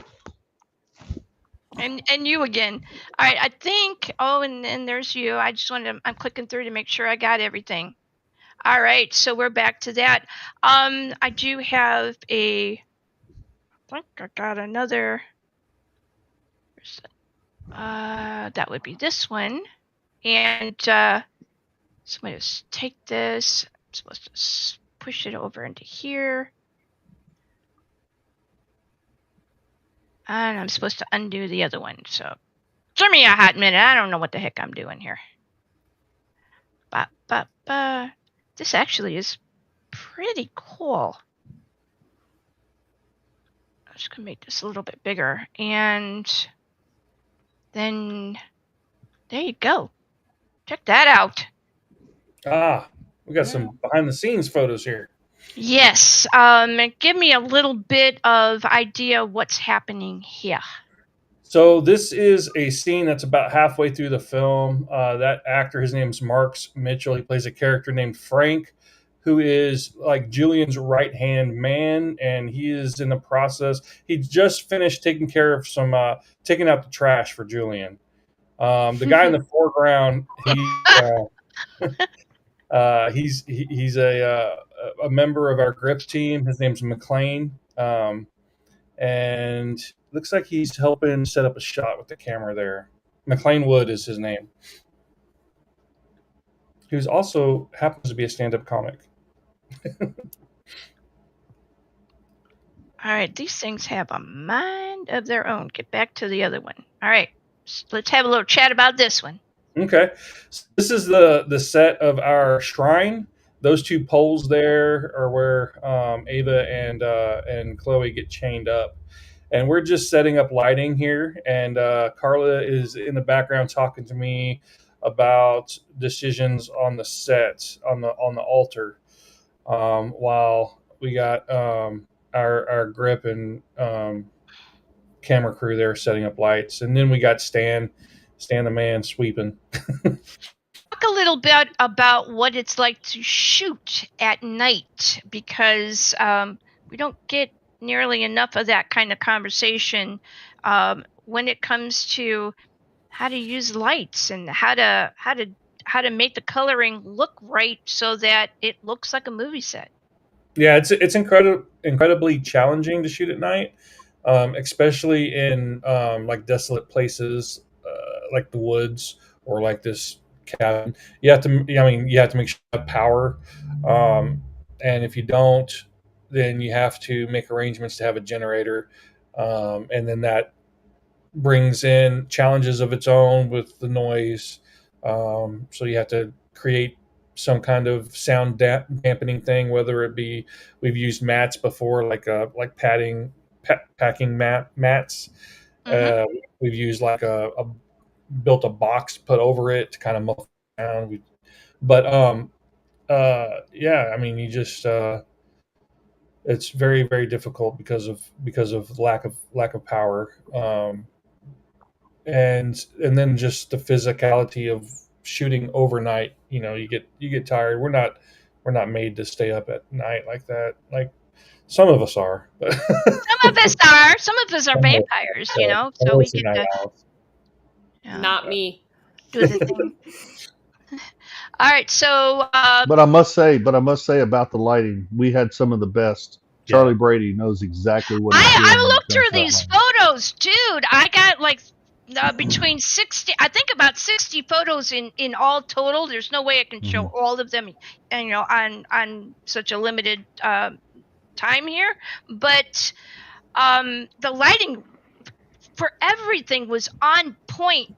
And you again. All right, I think. Oh, and there's you. I just wanted to, I'm clicking through to make sure I got everything. All right, so we're back to that. I do have I think I got another. That would be this one. And somebody just take this. I'm supposed to push it over into here. And I'm supposed to undo the other one, so give me a hot minute. I don't know what the heck I'm doing here. This actually is pretty cool. I'm just gonna make this a little bit bigger, and then there you go. Check that out. We got some behind the scenes photos here. Yes. Give me a little bit of idea what's happening here. So this is a scene that's about halfway through the film. That actor, his name's Marks Mitchell. He plays a character named Frank, who is like Julian's right-hand man, and he is in the process. He just finished taking care of taking out the trash for Julian. The guy in the foreground, he's a member of our grip team. His name's McLean, and looks like he's helping set up a shot with the camera there. McLean Wood is his name. He also happens to be a stand-up comic. All right, these things have a mind of their own. Get back to the other one. All right, let's have a little chat about this one. Okay, so this is the set of our shrine. Those two poles there are where Ava and Chloe get chained up, and we're just setting up lighting here. And Carla is in the background talking to me about decisions on the set on the altar, while we got our grip and camera crew there setting up lights, and then we got Stan the man sweeping. Talk a little bit about what it's like to shoot at night, because we don't get nearly enough of that kind of conversation when it comes to how to use lights and how to make the coloring look right so that it looks like a movie set. Yeah, it's incredibly challenging to shoot at night, especially in like desolate places, like the woods or like this cabin. You have to make sure you have power, and if you don't, then you have to make arrangements to have a generator, and then that brings in challenges of its own with the noise. So you have to create some kind of sound dampening thing, whether it be, we've used mats before, like packing mats. Mm-hmm. We've used like built a box to put over it to kind of muffle down. Yeah, I mean, you just it's very, very difficult because of lack of power, and then just the physicality of shooting overnight. You get tired. We're not made to stay up at night like that. Like some of us are, but Some of us are vampires, so we get to. Not me. Do the thing. All right, so. But I must say about the lighting, we had some of the best. Charlie Brady knows exactly what he's doing. I looked through these photos, dude. I got like between 60, I think about 60 photos in all total. There's no way I can show all of them, on such a limited time here. But the lighting for everything was on point.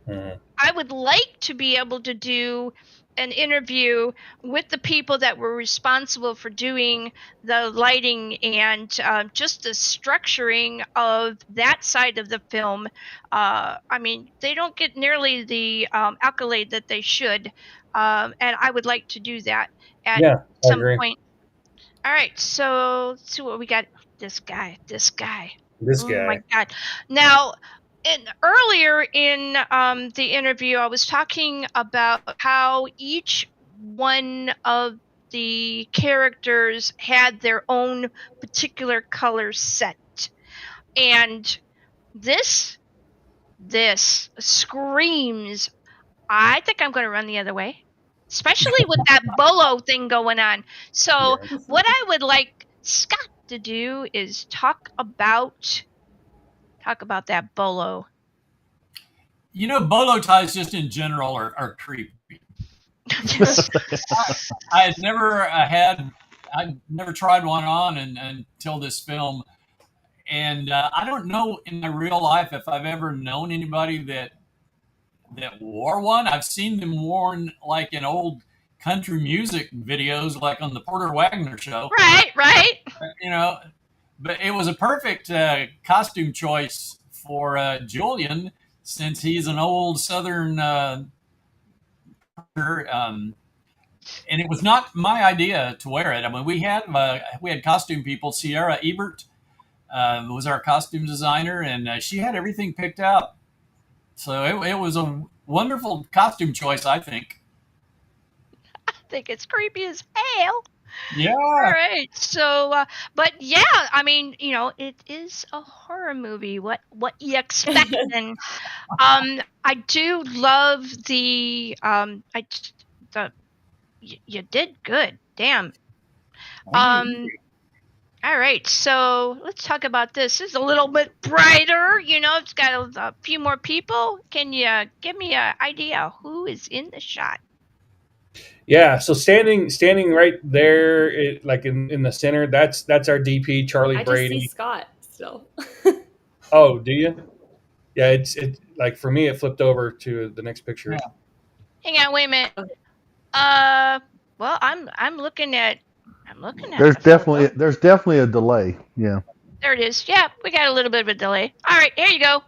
I would like to be able to do an interview with the people that were responsible for doing the lighting and just the structuring of that side of the film. I mean, they don't get nearly the accolade that they should, and I would like to do that at some point. All right, so let's see what we got. This guy. Oh my God. Now, earlier in the interview, I was talking about how each one of the characters had their own particular color set. And this screams, I think I'm going to run the other way, especially with that bolo thing going on. So what I would like Scott to do is talk about that bolo. Bolo ties just in general are creepy. I never tried one on until this film. And I don't know in my real life if I've ever known anybody that wore one. I've seen them worn like in old country music videos, like on the Porter Wagner show. Right. You know, but it was a perfect costume choice for Julian, since he's an old Southern. And it was not my idea to wear it. I mean, we had costume people. Sierra Ebert was our costume designer, and she had everything picked out. So it was a wonderful costume choice, I think. I think it's creepy as hell. Yeah. All right. So, but yeah, I mean, it is a horror movie. What you expect? And I do love you did good. Damn. All right. So let's talk about this. This is a little bit brighter. It's got a few more people. Can you give me an idea who is in the shot? Yeah, so standing right there, like in the center, that's our DP, Charlie I Brady. just see Scott still. Oh, do you? Yeah, it's like for me, it flipped over to the next picture. Yeah. Hang on, wait a minute. Well, I'm looking at. There's definitely a delay. Yeah. There it is. Yeah, we got a little bit of a delay. All right, here you go.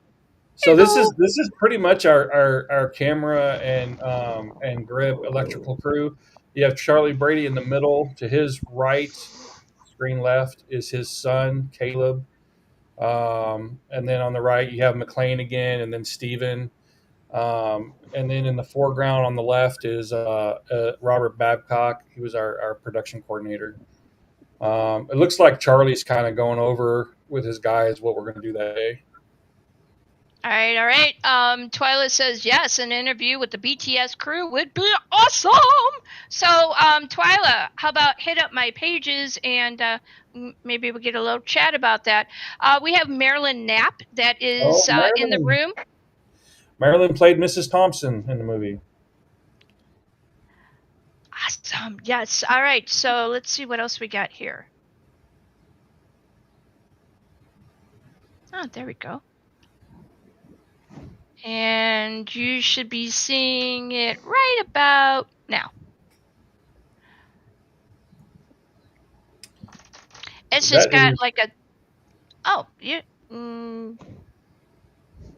So this is pretty much our camera and grip electrical crew. You have Charlie Brady in the middle. To his right, screen left, is his son Caleb, and then on the right you have McLean again, and then Steven. And then in the foreground on the left is Robert Babcock. He was our production coordinator. It looks like Charlie's kind of going over with his guys what we're going to do that day. All right. Twyla says yes. An interview with the BTS crew would be awesome. So, Twyla, how about hit up my pages and maybe we'll get a little chat about that. We have Marilyn Knapp that is in the room. Marilyn played Mrs. Thompson in the movie. Awesome. Yes. All right. So let's see what else we got here. Oh, there we go. And you should be seeing it right about now. It's just got like a. Oh, yeah.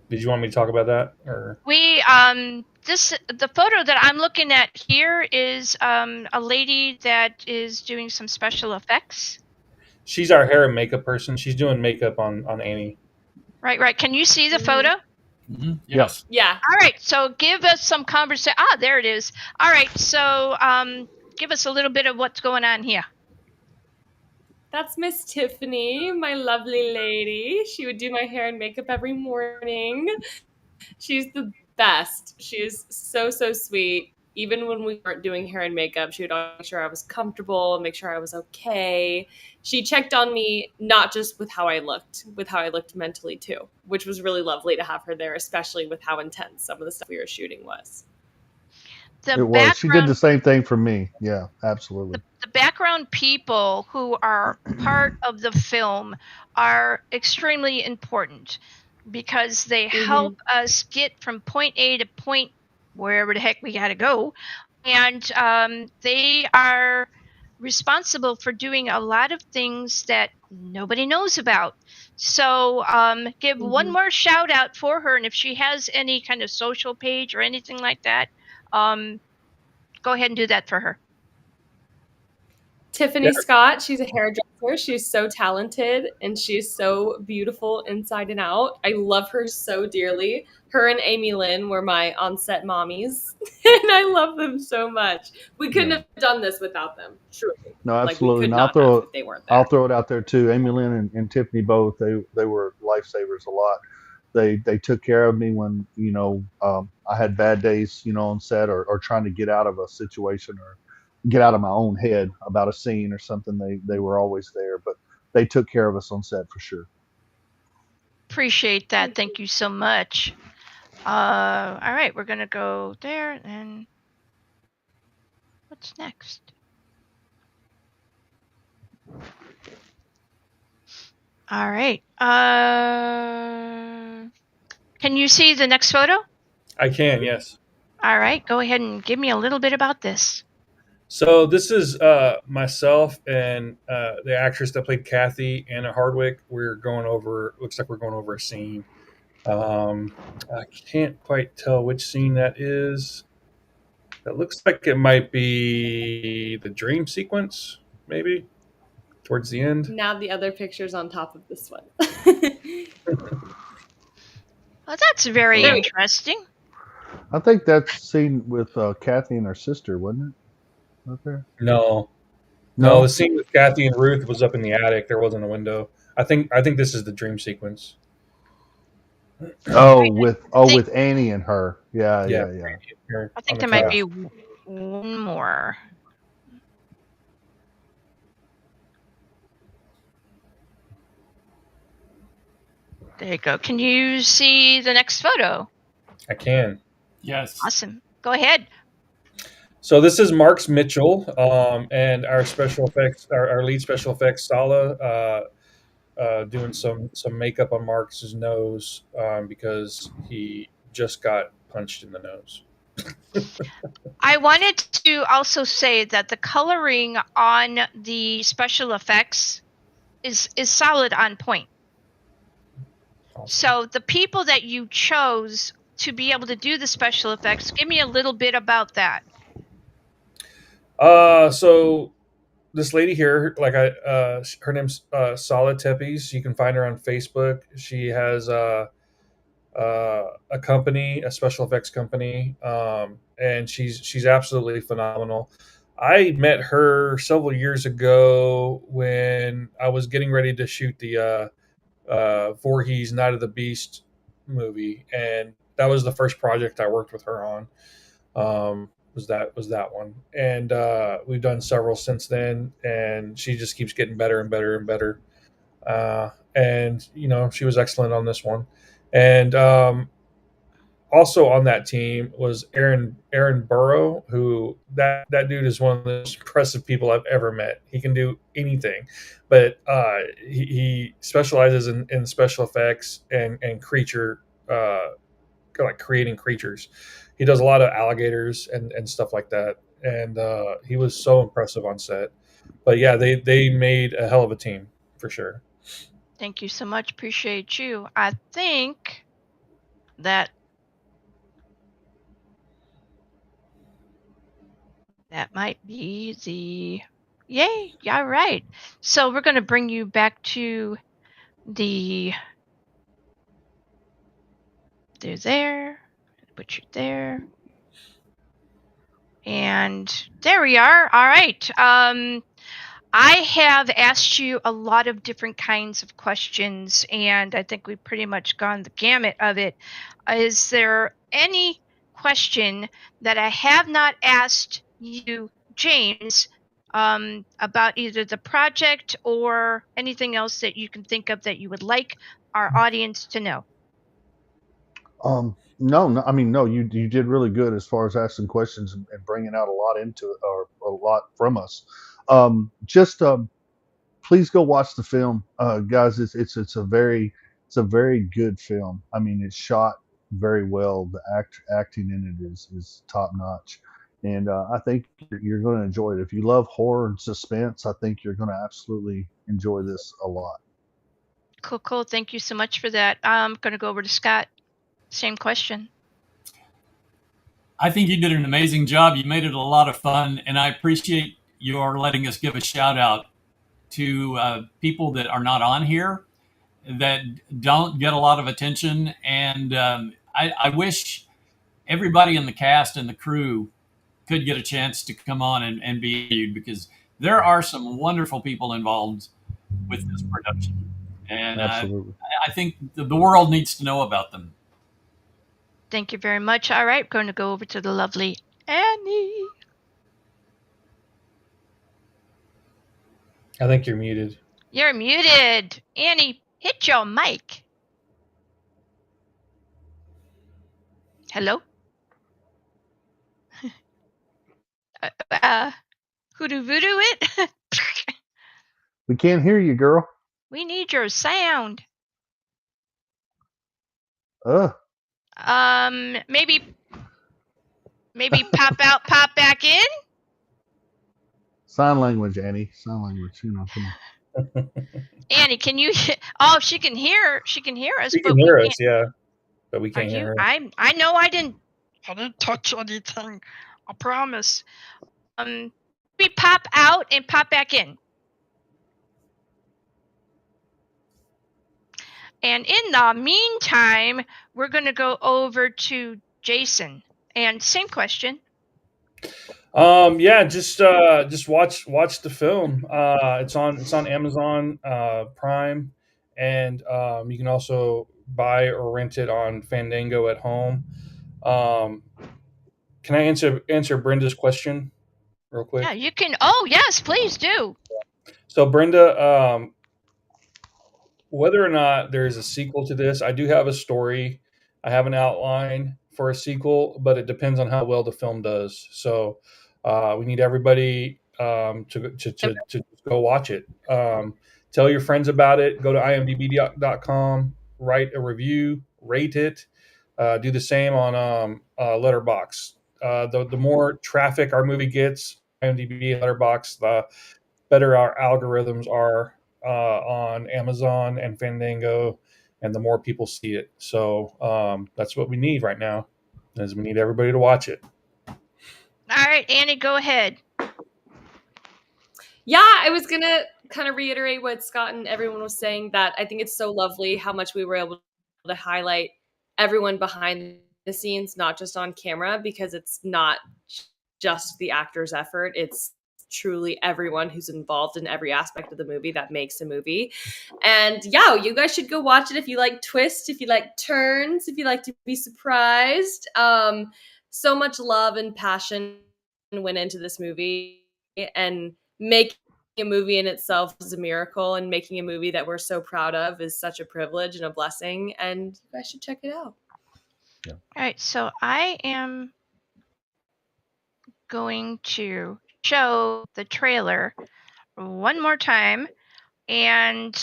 Did you want me to talk about that, or we the photo that I'm looking at here is a lady that is doing some special effects. She's our hair and makeup person. She's doing makeup on Annie. Right. Can you see the photo? Mm-hmm. Yes. Yeah. All right. So give us some conversation. Ah, there it is. All right. So give us a little bit of what's going on here. That's Miss Tiffany, my lovely lady. She would do my hair and makeup every morning. She's the best. She is so sweet. Even when we weren't doing hair and makeup, she would always make sure I was comfortable, make sure I was okay. She checked on me not just with how I looked mentally too, which was really lovely to have her there, especially with how intense some of the stuff we were shooting was. It was. She did the same thing for me. Yeah, absolutely. The background people who are part of the film are extremely important because they help us get from point A to point wherever the heck we got to go. And they are responsible for doing a lot of things that nobody knows about. So give one more shout out for her. And if she has any kind of social page or anything like that, go ahead and do that for her. Tiffany Scott, she's a hairdresser. She's so talented and she's so beautiful inside and out. I love her so dearly. Her and Amy Lynn were my on-set mommies, and I love them so much. We couldn't have done this without them, truly. No, absolutely. Like, I'll throw it out there too. Amy Lynn and Tiffany both. They were lifesavers a lot. They took care of me when I had bad days on set or trying to get out of a situation or get out of my own head about a scene or something. They were always there, but they took care of us on set for sure. Appreciate that. Thank you so much. All right, we're gonna go there, and what's next? All right. Can you see the next photo? I can, yes. All right. Go ahead and give me a little bit about this. So this is myself and the actress that played Kathy, Anna Hardwick. We're going over. Looks like we're going over a scene. I can't quite tell which scene that is. That looks like it might be the dream sequence, maybe towards the end. Now the other picture's on top of this one. Well, that's very Oh. interesting. I think that's seen with Kathy and her sister, wasn't it? Right there. No, No? the scene with Kathy and Ruth was up in the attic. There wasn't a window. I think this is the dream sequence. With Annie and her. Yeah. I think there might be one more. There you go. Can you see the next photo? I can. Yes. Awesome. Go ahead. So this is Marks Mitchell, and our special effects, our lead special effects, Sala, doing some makeup on Marks's nose because he just got punched in the nose. I wanted to also say that the coloring on the special effects is solid on point. Awesome. So the people that you chose to be able to do the special effects, give me a little bit about that. So this lady here, her name's Sala Tepes. You can find her on Facebook. She has a company, a special effects company, and she's absolutely phenomenal. I met her several years ago when I was getting ready to shoot the Voorhees Night of the Beast movie, and that was the first project I worked with her on. Was that one, and we've done several since then, and she just keeps getting better and better and better. And she was excellent on this one, and also on that team was Aaron Burrow, who that dude is one of the most impressive people I've ever met. He can do anything, but he specializes in special effects and creature, like creating creatures. He does a lot of alligators and stuff like that, and he was so impressive on set. But yeah, they made a hell of a team for sure. Thank you so much. Appreciate you. I think that might be the yay. Yeah, right. So we're going to bring you back to the there. Put you there. And there we are. All right. I have asked you a lot of different kinds of questions, and I think we've pretty much gone the gamut of it. Is there any question that I have not asked you, James, about either the project or anything else that you can think of that you would like our audience to know? No. I mean, no. You did really good as far as asking questions and bringing out a lot into it, or a lot from us. Just please go watch the film, guys. It's a very good film. I mean, it's shot very well. The acting in it is top notch, and I think you're going to enjoy it. If you love horror and suspense, I think you're going to absolutely enjoy this a lot. Cool. Thank you so much for that. I'm going to go over to Scott. Same question. I think you did an amazing job. You made it a lot of fun, and I appreciate your letting us give a shout out to people that are not on here, that don't get a lot of attention. And I wish everybody in the cast and the crew could get a chance to come on and be interviewed, because there are some wonderful people involved with this production. And Absolutely. I think the world needs to know about them. Thank you very much. All right, going to go over to the lovely Annie. I think you're muted. You're muted. Annie, hit your mic. Hello? Hoodoo voodoo it? We can't hear you, girl. We need your sound. Maybe pop out, pop back in. Sign language, Annie. Sign language. You know, come on. Annie, can you? Oh, she can hear. She can hear us. She can hear us, yeah, but we can't hear her. I know. I didn't touch anything. I promise. We pop out and pop back in. And in the meantime, we're going to go over to Jason. And same question. Yeah, just watch the film. It's on Amazon Prime, and you can also buy or rent it on Fandango at home. Can I answer Brenda's question real quick? Yeah, you can. Oh, yes, please do. So Brenda, whether or not there is a sequel to this, I do have a story. I have an outline for a sequel, but it depends on how well the film does. So we need everybody to go watch it. Tell your friends about it. Go to imdb.com, write a review, rate it. Do the same on Letterboxd. The more traffic our movie gets, IMDb, Letterboxd, the better our algorithms are on Amazon and Fandango, and the more people see it. So that's what we need right now, is we need everybody to watch it. All right, Annie, go ahead. Yeah, I was going to kind of reiterate what Scott and everyone was saying, that I think it's so lovely how much we were able to highlight everyone behind the scenes, not just on camera, because it's not just the actor's effort. It's truly everyone who's involved in every aspect of the movie that makes a movie. And yeah, you guys should go watch it if you like twists, if you like turns, if you like to be surprised. So much love and passion went into this movie, and making a movie in itself is a miracle, and making a movie that we're so proud of is such a privilege and a blessing, and you guys should check it out. Yeah. All right, so I am going to show the trailer one more time, and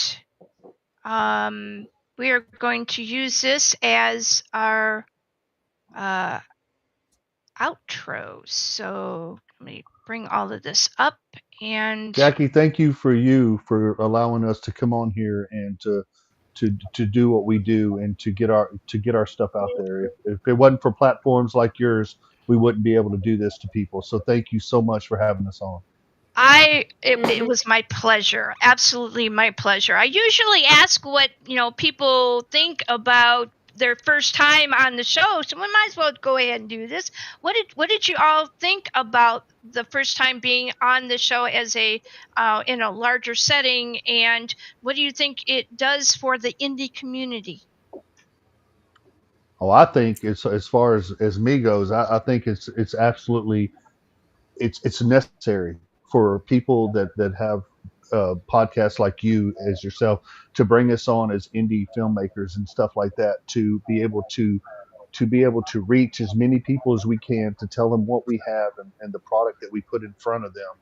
we are going to use this as our outro. So let me bring all of this up. And Jackie, thank you for allowing us to come on here and to do what we do and to get our stuff out there. If it wasn't for platforms like yours, we wouldn't be able to do this to people. So thank you so much for having us on. It was my pleasure. Absolutely my pleasure. I usually ask what, people think about their first time on the show, so we might as well go ahead and do this. What did you all think about the first time being on the show as in a larger setting, and what do you think it does for the indie community? Oh, I think it's, as far as me goes, I think it's absolutely it's necessary for people that have podcasts like you as yourself to bring us on as indie filmmakers and stuff like that, to be able to reach as many people as we can, to tell them what we have and the product that we put in front of them,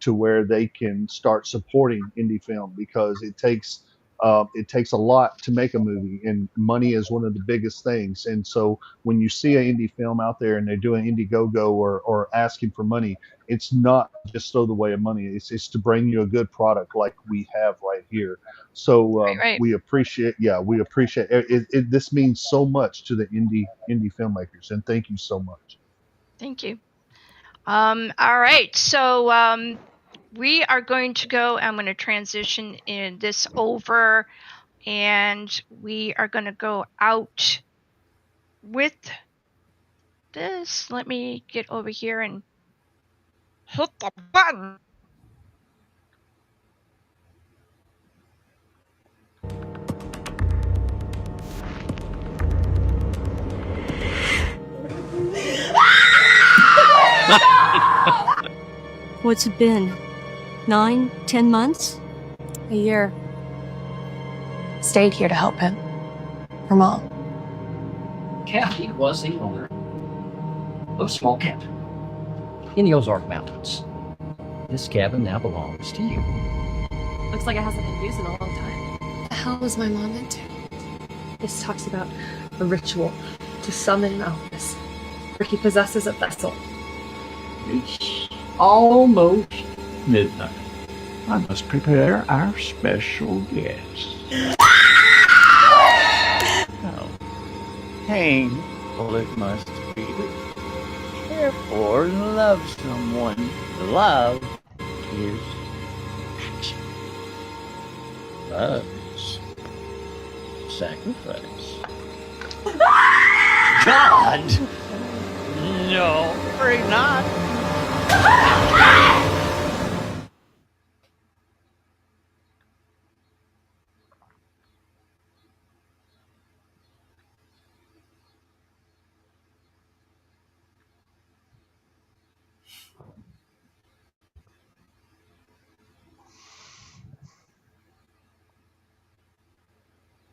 to where they can start supporting indie film, because it takes a lot to make a movie, and money is one of the biggest things. And so when you see an indie film out there and they're doing Indiegogo or asking for money, it's not just throw away of money. It's to bring you a good product like we have right here. So right. we appreciate it. This means so much to the indie filmmakers, and thank you so much. Thank you. All right, so we are going to go. I'm going to transition in this over, and we are going to go out with this. Let me get over here and hit the button. What's it been? 9, 10 months? A year. Stayed here to help him. For Mom. Kathy was the owner of a small cabin in the Ozark Mountains. This cabin now belongs to you. Looks like it hasn't been used in a long time. hell was my mom into? This talks about a ritual to summon Malthus, where he possesses a vessel. It's almost midnight. I must prepare our special guest. Oh, painful it must be to care for and love someone. Love is action. Love is sacrifice. God! No, afraid not.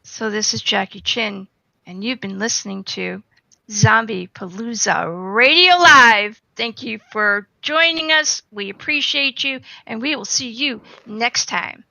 So this is Jackie Chin, and you've been listening to Zombiepalooza Radio Live. Thank you for joining us. We appreciate you, and we will see you next time.